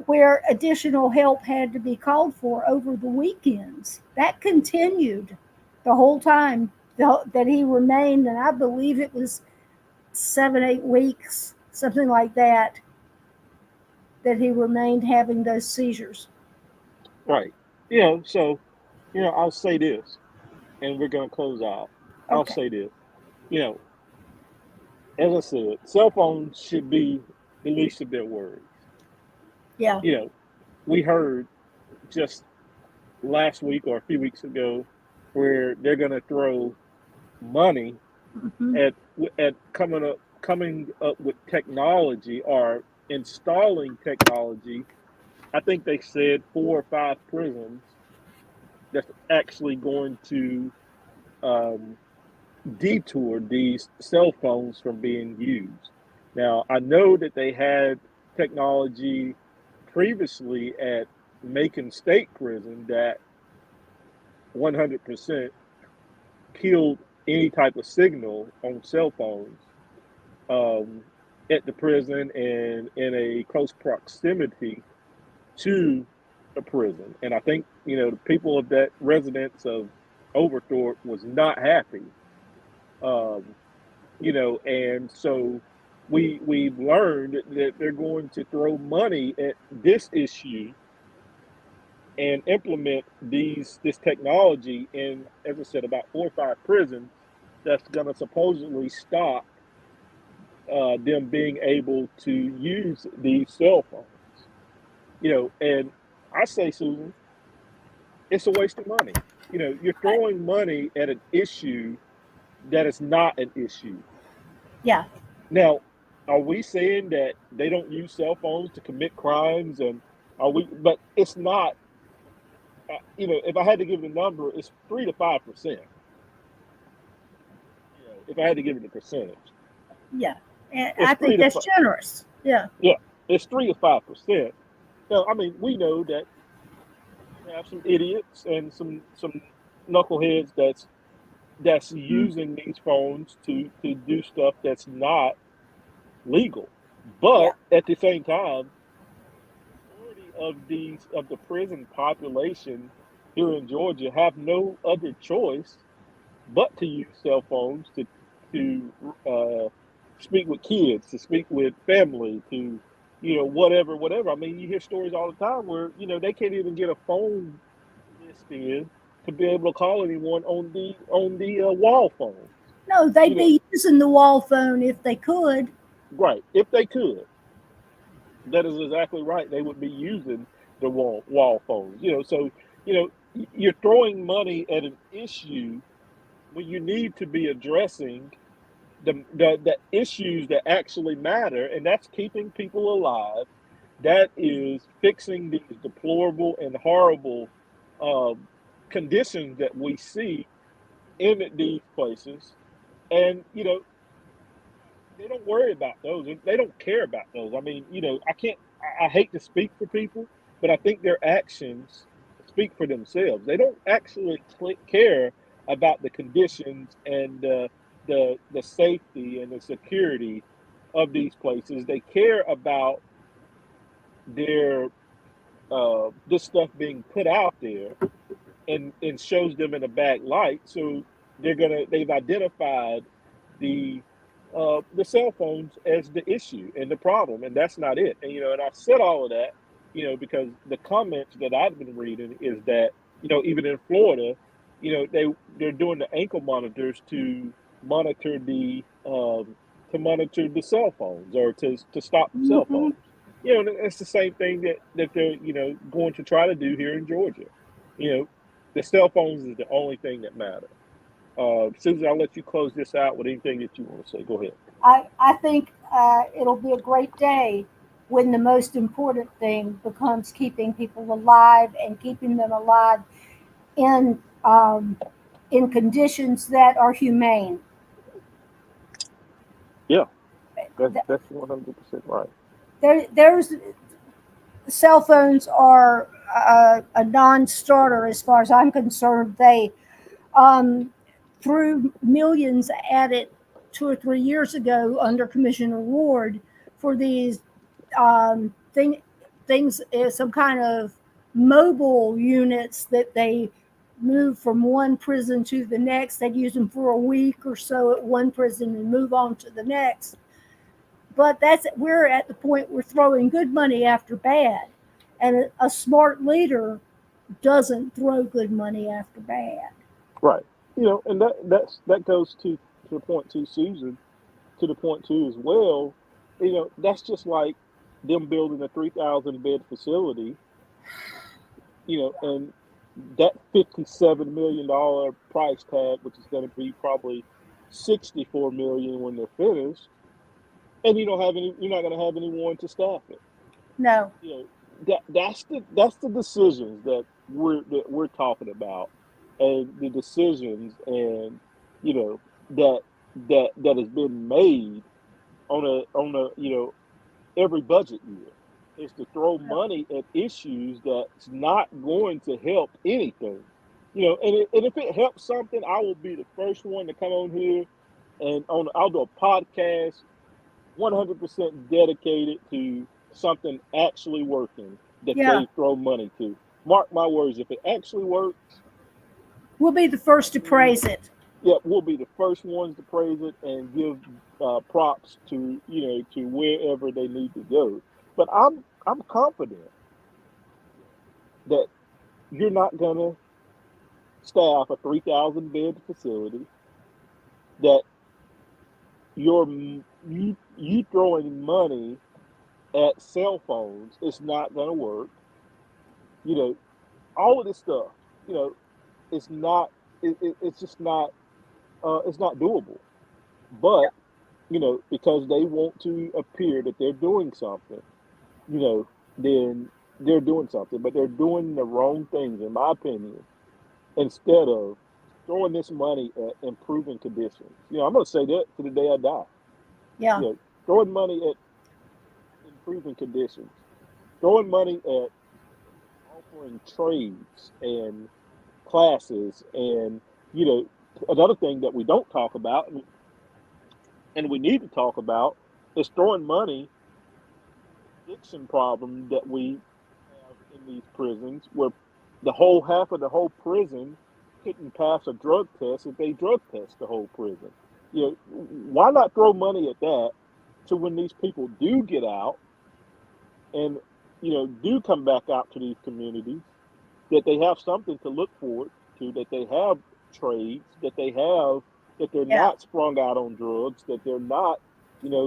where additional help had to be called for over the weekends. That continued the whole time that he remained, and I believe it was 7-8 weeks, something like that he remained having those seizures. Right. So I'll say this, and we're going to close out. Okay. I'll say this. As I said, cell phones should be the least of their worries. Yeah. We heard just last week or a few weeks ago where they're going to throw money at coming up with technology or installing technology. I think they said 4 or 5 prisons that's actually going to detour these cell phones from being used. Now, I know that they had technology previously at Macon State Prison that 100% killed any type of signal on cell phones at the prison and in a close proximity to the prison. And I think, the people of that residence of Overthorpe was not happy. And so we've learned that they're going to throw money at this issue and implement this technology in, as I said, about 4 or 5 prisons. That's going to supposedly stop them being able to use these cell phones. And I say, Susan, it's a waste of money. You're throwing money at an issue that is not an issue. Yeah. Now, are we saying that they don't use cell phones to commit crimes? And but it's not. If I had to give it a number, it's 3 to 5%. If I had to give it a percentage. Yeah. And I think that's generous. Yeah. Yeah, it's 3 to 5%. Now, I mean, we know that we have some idiots and some knuckleheads that's using these phones to do stuff that's not legal. But at the same time, majority of the prison population here in Georgia have no other choice but to use cell phones to speak with kids, to speak with family, to whatever. I mean, you hear stories all the time where they can't even get a phone list in to be able to call anyone on the wall phone. No, they'd be using the wall phone if they could. Right, if they could. That is exactly right. They would be using the wall phones. So you're throwing money at an issue when you need to be addressing the issues that actually matter, and that's keeping people alive. That is fixing these deplorable and horrible conditions that we see in these places. And they don't worry about those. They don't care about those. I mean, I hate to speak for people, but I think their actions speak for themselves. They don't actually care about the conditions and the safety and the security of these places. They care about their this stuff being put out there and shows them in a bad light. So they've identified the cell phones as the issue and the problem, and that's not it. And I said all of that, because the comments that I've been reading is that even in Florida, they're doing the ankle monitors to monitor the cell phones or to stop cell phones. And it's the same thing that they're going to try to do here in Georgia. The cell phones is the only thing that matters. Susan, I'll let you close this out with anything that you want to say. Go ahead. I think it'll be a great day when the most important thing becomes keeping people alive and keeping them alive in conditions that are humane. Yeah, that's 100% right. There's cell phones are a non-starter as far as I'm concerned. They threw millions at it 2 or 3 years ago under Commissioner Ward for these things, some kind of mobile units that they move from one prison to the next. They'd use them for a week or so at one prison and move on to the next. But we're at the point we're throwing good money after bad, and a smart leader doesn't throw good money after bad. Right. And that goes to the point too, Susan, to the point too as well. That's just like them building a 3,000 bed facility. And that $57 million price tag, which is going to be probably $64 million when they're finished, and you're not going to have anyone to staff it. No. That's the decisions that we're talking about, and the decisions and that has been made on a every budget year. is to throw money at issues that's not going to help anything. And if it helps something, I will be the first one to come on here and I'll do a podcast 100% dedicated to something actually working that Yeah, they throw money to. Mark my words, if it actually works, we'll be the first to we, praise it. yeah, we'll be the first ones to praise it and give props to to wherever they need to go. But I'm confident that you're not gonna staff a 3,000 bed facility, that you throwing money at cell phones, it's not gonna work. You know, all of this stuff, you know, it's not it's just not it's not doable. But because they want to appear that they're doing something, then they're doing something, but they're doing the wrong things, in my opinion. Instead of throwing this money at improving conditions, I'm going to say that to the day I die. Yeah, Throwing money at improving conditions, throwing money at offering trades and classes, and another thing that we don't talk about, and we need to talk about, is throwing money addiction problem that we have in these prisons, where the whole half of the whole prison couldn't pass a drug test if they drug test the whole prison. Why not throw money at that, so when these people do get out and do come back out to these communities, that they have something to look forward to, that they have trades, that they're yeah, not sprung out on drugs, that they're not,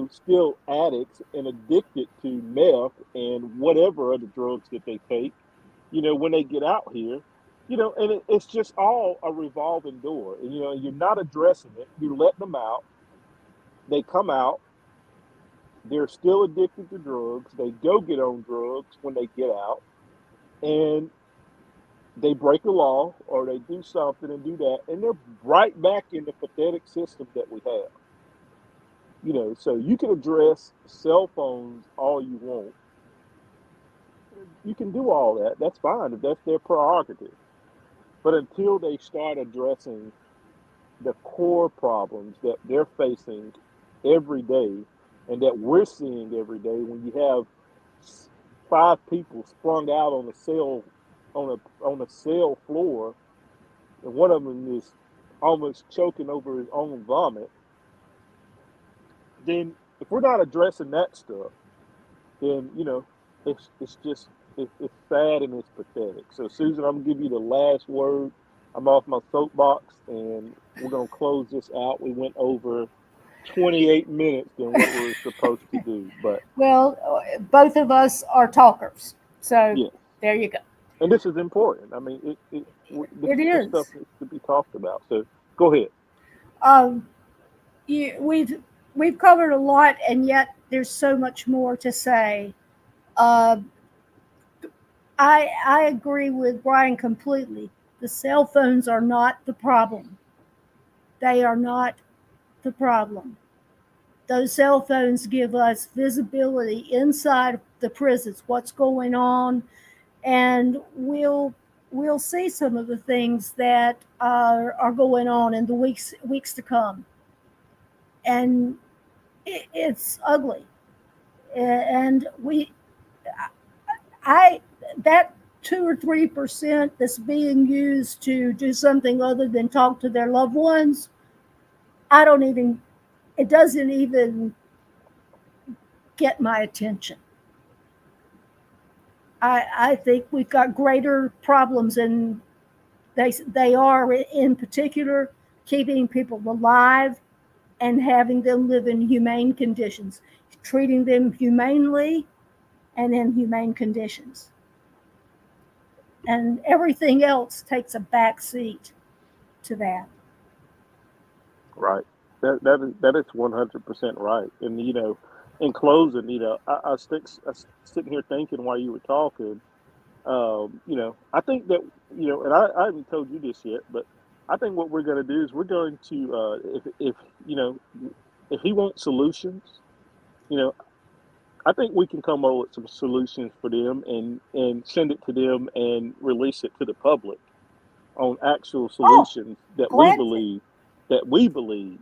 still addicts and addicted to meth and whatever other drugs that they take, when they get out here. And it's just all a revolving door. And, you're not addressing it. You let them out. They come out. They're still addicted to drugs. They go get on drugs when they get out. And they break a law or they do something and do that, and they're right back in the pathetic system that we have. So you can address cell phones all you want. You can do all that. That's fine if that's their prerogative. But until they start addressing the core problems that they're facing every day and that we're seeing every day, when you have five people sprung out on a cell floor, and one of them is almost choking over his own vomit, then if we're not addressing that stuff, then it's just it's sad and it's pathetic. So Susan, I'm gonna give you the last word. I'm off my soapbox, and we're gonna close this out. We went over 28 minutes than what we're supposed to do, but well, both of us are talkers, so yeah, there you go. and this is important. I mean, It this stuff is. needs to be talked about. So go ahead. Um, we've covered a lot, and yet there's so much more to say. Uh, I agree with Brian completely. The cell phones are not the problem. They are not the problem. Those cell phones give us visibility inside the prisons, what's going on, and we'll see some of the things that are going on in the weeks to come. And it's ugly. And I that 2 or 3% that's being used to do something other than talk to their loved ones, I don't even. It doesn't even get my attention. I think we've got greater problems, and they are in particular keeping people alive and having them live in humane conditions, treating them humanely and in humane conditions. And everything else takes a back seat to that. Right. That is 100% right. And in closing, I was sitting here thinking while you were talking. I think that and I haven't told you this yet, but I think what we're going to do is we're going to if he wants solutions, you know, I think we can come up with some solutions for them and send it to them and release it to the public on actual Oh, solutions that we glad to. believe that we believe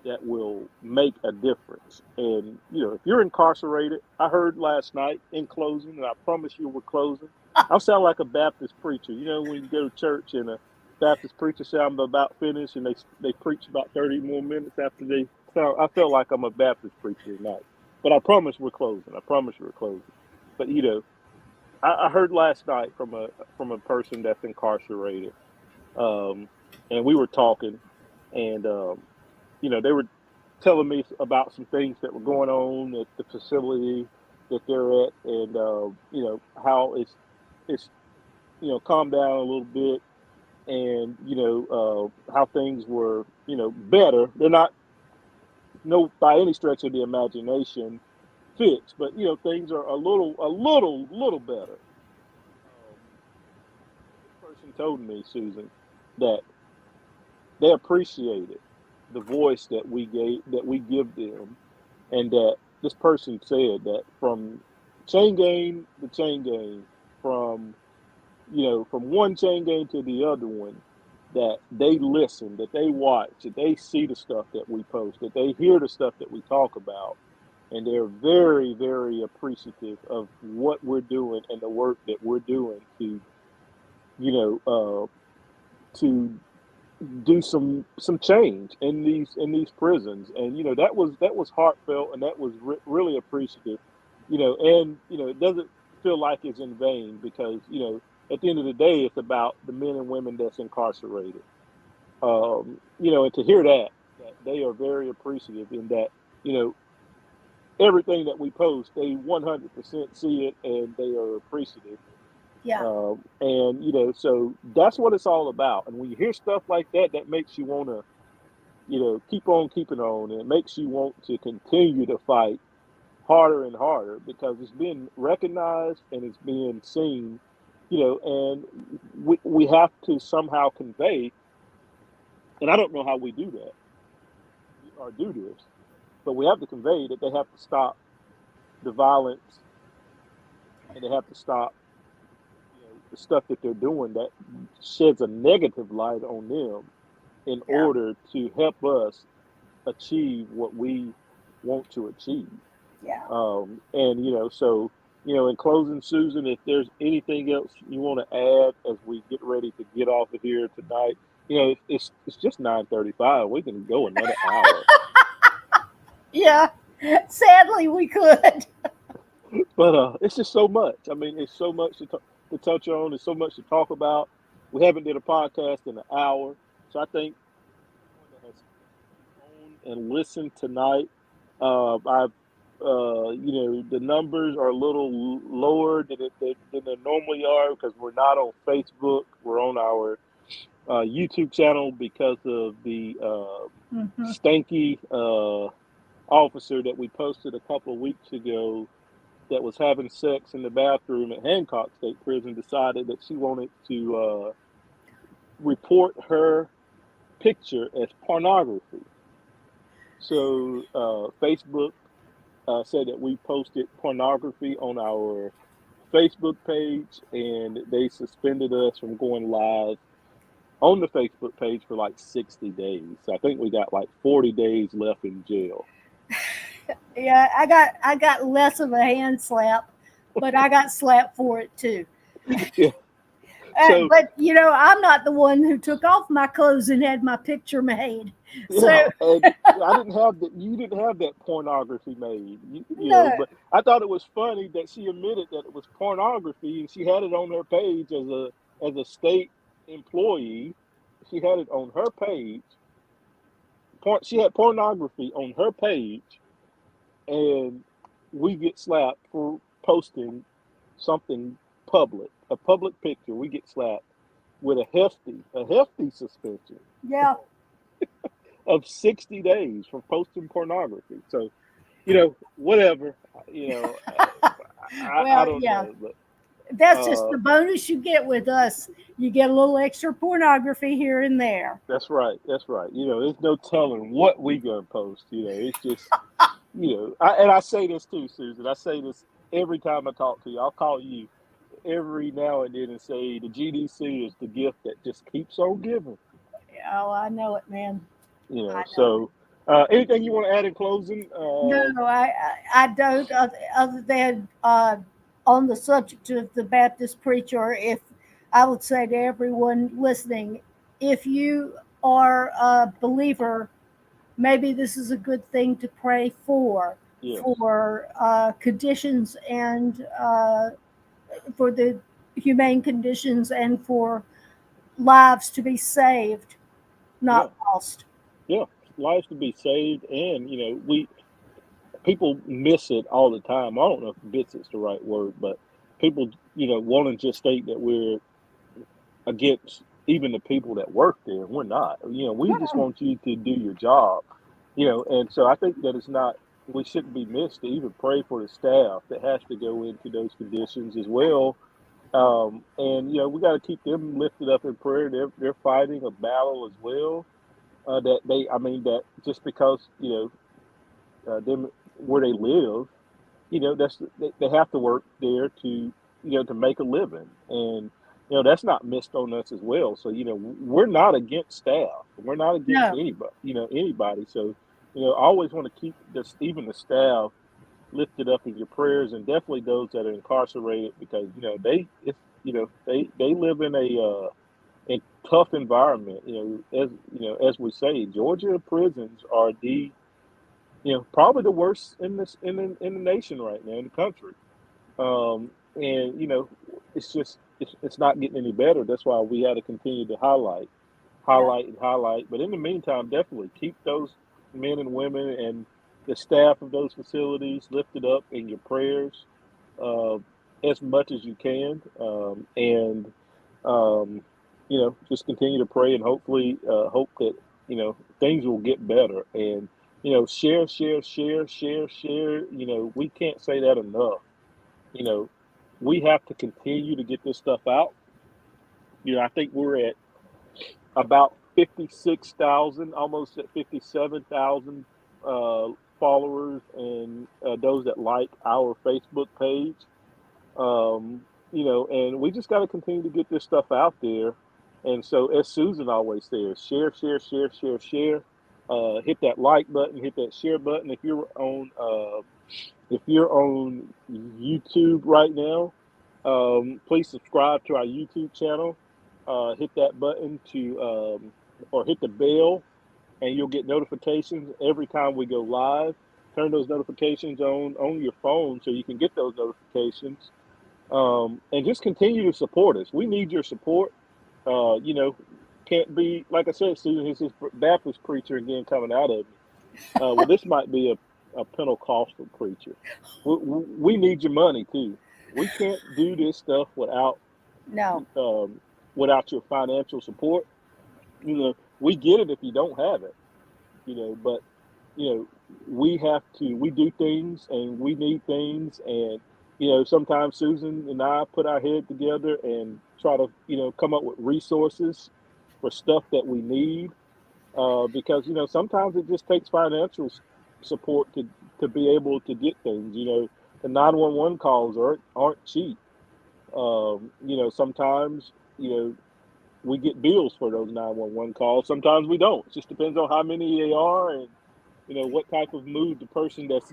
that will make a difference. And if you're incarcerated, I heard last night in closing, and I promise you we're closing. I sound like a Baptist preacher. When you go to church and a Baptist preacher say I'm about finished, and they preach about 30 more minutes after they sound. I felt like I'm a Baptist preacher tonight. But I promise we're closing. I promise we're closing. But I heard last night from a person that's incarcerated, um, and we were talking, and they were telling me about some things that were going on at the facility that they're at, and how it's calmed down a little bit, and how things were better. They're not no by any stretch of the imagination fixed, but things are a little better. Um, this person told me, Susan, that they appreciated the voice that we give them, and that this person said that from chain gang to chain gang, from one chain gang to the other one, that they listen, that they watch, that they see the stuff that we post, that they hear the stuff that we talk about, and they're very, very appreciative of what we're doing and the work that we're doing you know, to do some change in these prisons. And that was heartfelt, and that was really appreciative. And it doesn't feel like it's in vain, because at the end of the day, it's about the men and women that's incarcerated. And to hear that they are very appreciative, in that you know everything that we post, they 100% see it, and they are appreciative. Yeah. And so that's what it's all about. And when you hear stuff like that, that makes you want to keep on keeping on, and it makes you want to continue to fight harder and harder, because it's being recognized and it's being seen. And we have to somehow convey, and I don't know how we do that or do this, but we have to convey that they have to stop the violence, and they have to stop the stuff that they're doing that sheds a negative light on them, in Yeah. order to help us achieve what we want to achieve. Yeah. And so in closing, Susan, if there's anything else you want to add as we get ready to get off of here tonight, it's just 9:35. We can go another hour, Yeah. Sadly, we could. but it's just so much. I mean, it's so much to touch on. There's so much to talk about. We haven't did a podcast in an hour, so I think everyone that has on and listened tonight, I've the numbers are a little lower than they normally are, because we're not on Facebook. We're on our YouTube channel, because of the Hmm. stanky officer that we posted a couple of weeks ago, that was having sex in the bathroom at Hancock State Prison, decided that she wanted to report her picture as pornography. So Facebook said that we posted pornography on our Facebook page, and they suspended us from going live on the Facebook page for like 60 days. So I think we got like 40 days left in jail. Yeah, I got less of a hand slap, but I got slapped for it too. Yeah. So But I'm not the one who took off my clothes and had my picture made. So yeah, and I didn't have that. You didn't have that pornography made, no, But I thought it was funny that she admitted that it was pornography, and she had it on her page as a state employee. She had it on her page. She had pornography on her page, and we get slapped for posting something public, a public picture. We get slapped with a hefty suspension yeah, of 60 days for posting pornography. So, whatever, I well, don't yeah, know, but that's just the bonus you get with us. You get a little extra pornography here and there. that's right. That's right. There's no telling what we gonna post. It's just, I say this too, Susan. I say this every time I talk to you. I'll call you every now and then and say the GDC is the gift that just keeps on giving. Oh, I know it, man. I know it. So anything you want to add in closing? No, I don't. Other than on the subject of the Baptist preacher, if I would say to everyone listening, if you are a believer, maybe this is a good thing to pray Yes, for conditions and for the humane conditions and for lives to be saved, yeah, not lost. yeah. Lives to be saved, and we people miss it all the time. I don't know if "miss" is the right word, but people want to just state that we're against even the people that work there. We're not. We just Mm-mm. want you to do your job. And so I think that it's not. We shouldn't be missed to even pray for the staff that has to go into those conditions as well. And we got to keep them lifted up in prayer. They're fighting a battle as well. I mean, that just because them where they live, they have to work there to make a living, and that's not missed on us as well. So we're not against staff, we're not against No, anybody. So I always want to keep this even the staff lifted up in your prayers, and definitely those that are incarcerated, because they live in a tough environment. As we say, Georgia prisons are probably the worst in this in the nation right now, in the country. And it's just it's not getting any better. That's why we had to continue to yeah, highlight. But in the meantime, definitely keep those men and women and the staff of those facilities lifted up in your prayers, uh, as much as you can, and just continue to pray, and hopefully hope that things will get better. And share, share, share, share, share. We can't say that enough. you know, we have to continue to get this stuff out. I think we're at about 56,000, almost at 57,000 uh, followers, and those that like our Facebook page. And we just got to continue to get this stuff out there. And so, as Susan always says, share, share, share, share, share. Hit that like button, hit that share button. If you're on YouTube right now, please subscribe to our YouTube channel. Hit that button or hit the bell, and you'll get notifications every time we go live. Turn those notifications on your phone so you can get those notifications. And just continue to support us. We need your support. Uh, you know, can't be like I said, Susan. This is Baptist preacher again coming out of me. Well, this might be a Pentecostal preacher. We need your money too. We can't do this stuff no, um, without your financial support. We get it if you don't have it. But we do things and we need things, and sometimes Susan and I put our head together and try to come up with resources for stuff that we need, because sometimes it just takes financial support to be able to get things. The 911 calls aren't cheap. Sometimes we get bills for those 911 calls. Sometimes we don't. It just depends on how many they are, and what type of mood the person that's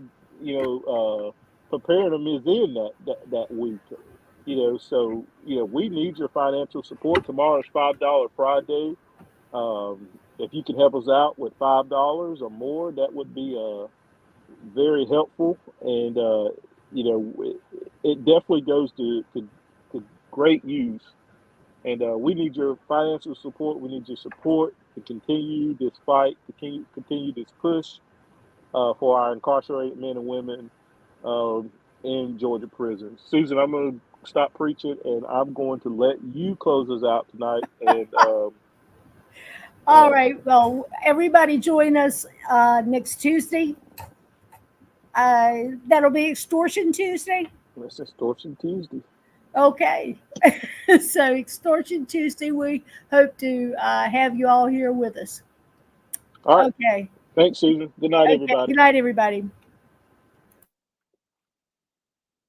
preparing them is in that week. So we need your financial support. Tomorrow's $5 Friday. If you can help us out with $5 or more, that would be very helpful. And it definitely goes to great use. And we need your financial support. We need your support to continue this fight, to continue this push for our incarcerated men and women in Georgia prisons. Susan, I'm going to stop preaching, and I'm going to let you close us out tonight. And all right. Well, everybody join us next Tuesday. That'll be Extortion Tuesday. it's Extortion Tuesday. Okay. So, Extortion Tuesday, we hope to have you all here with us. All right. Okay. Thanks, Susan. Good night, Okay. everybody. Good night, everybody.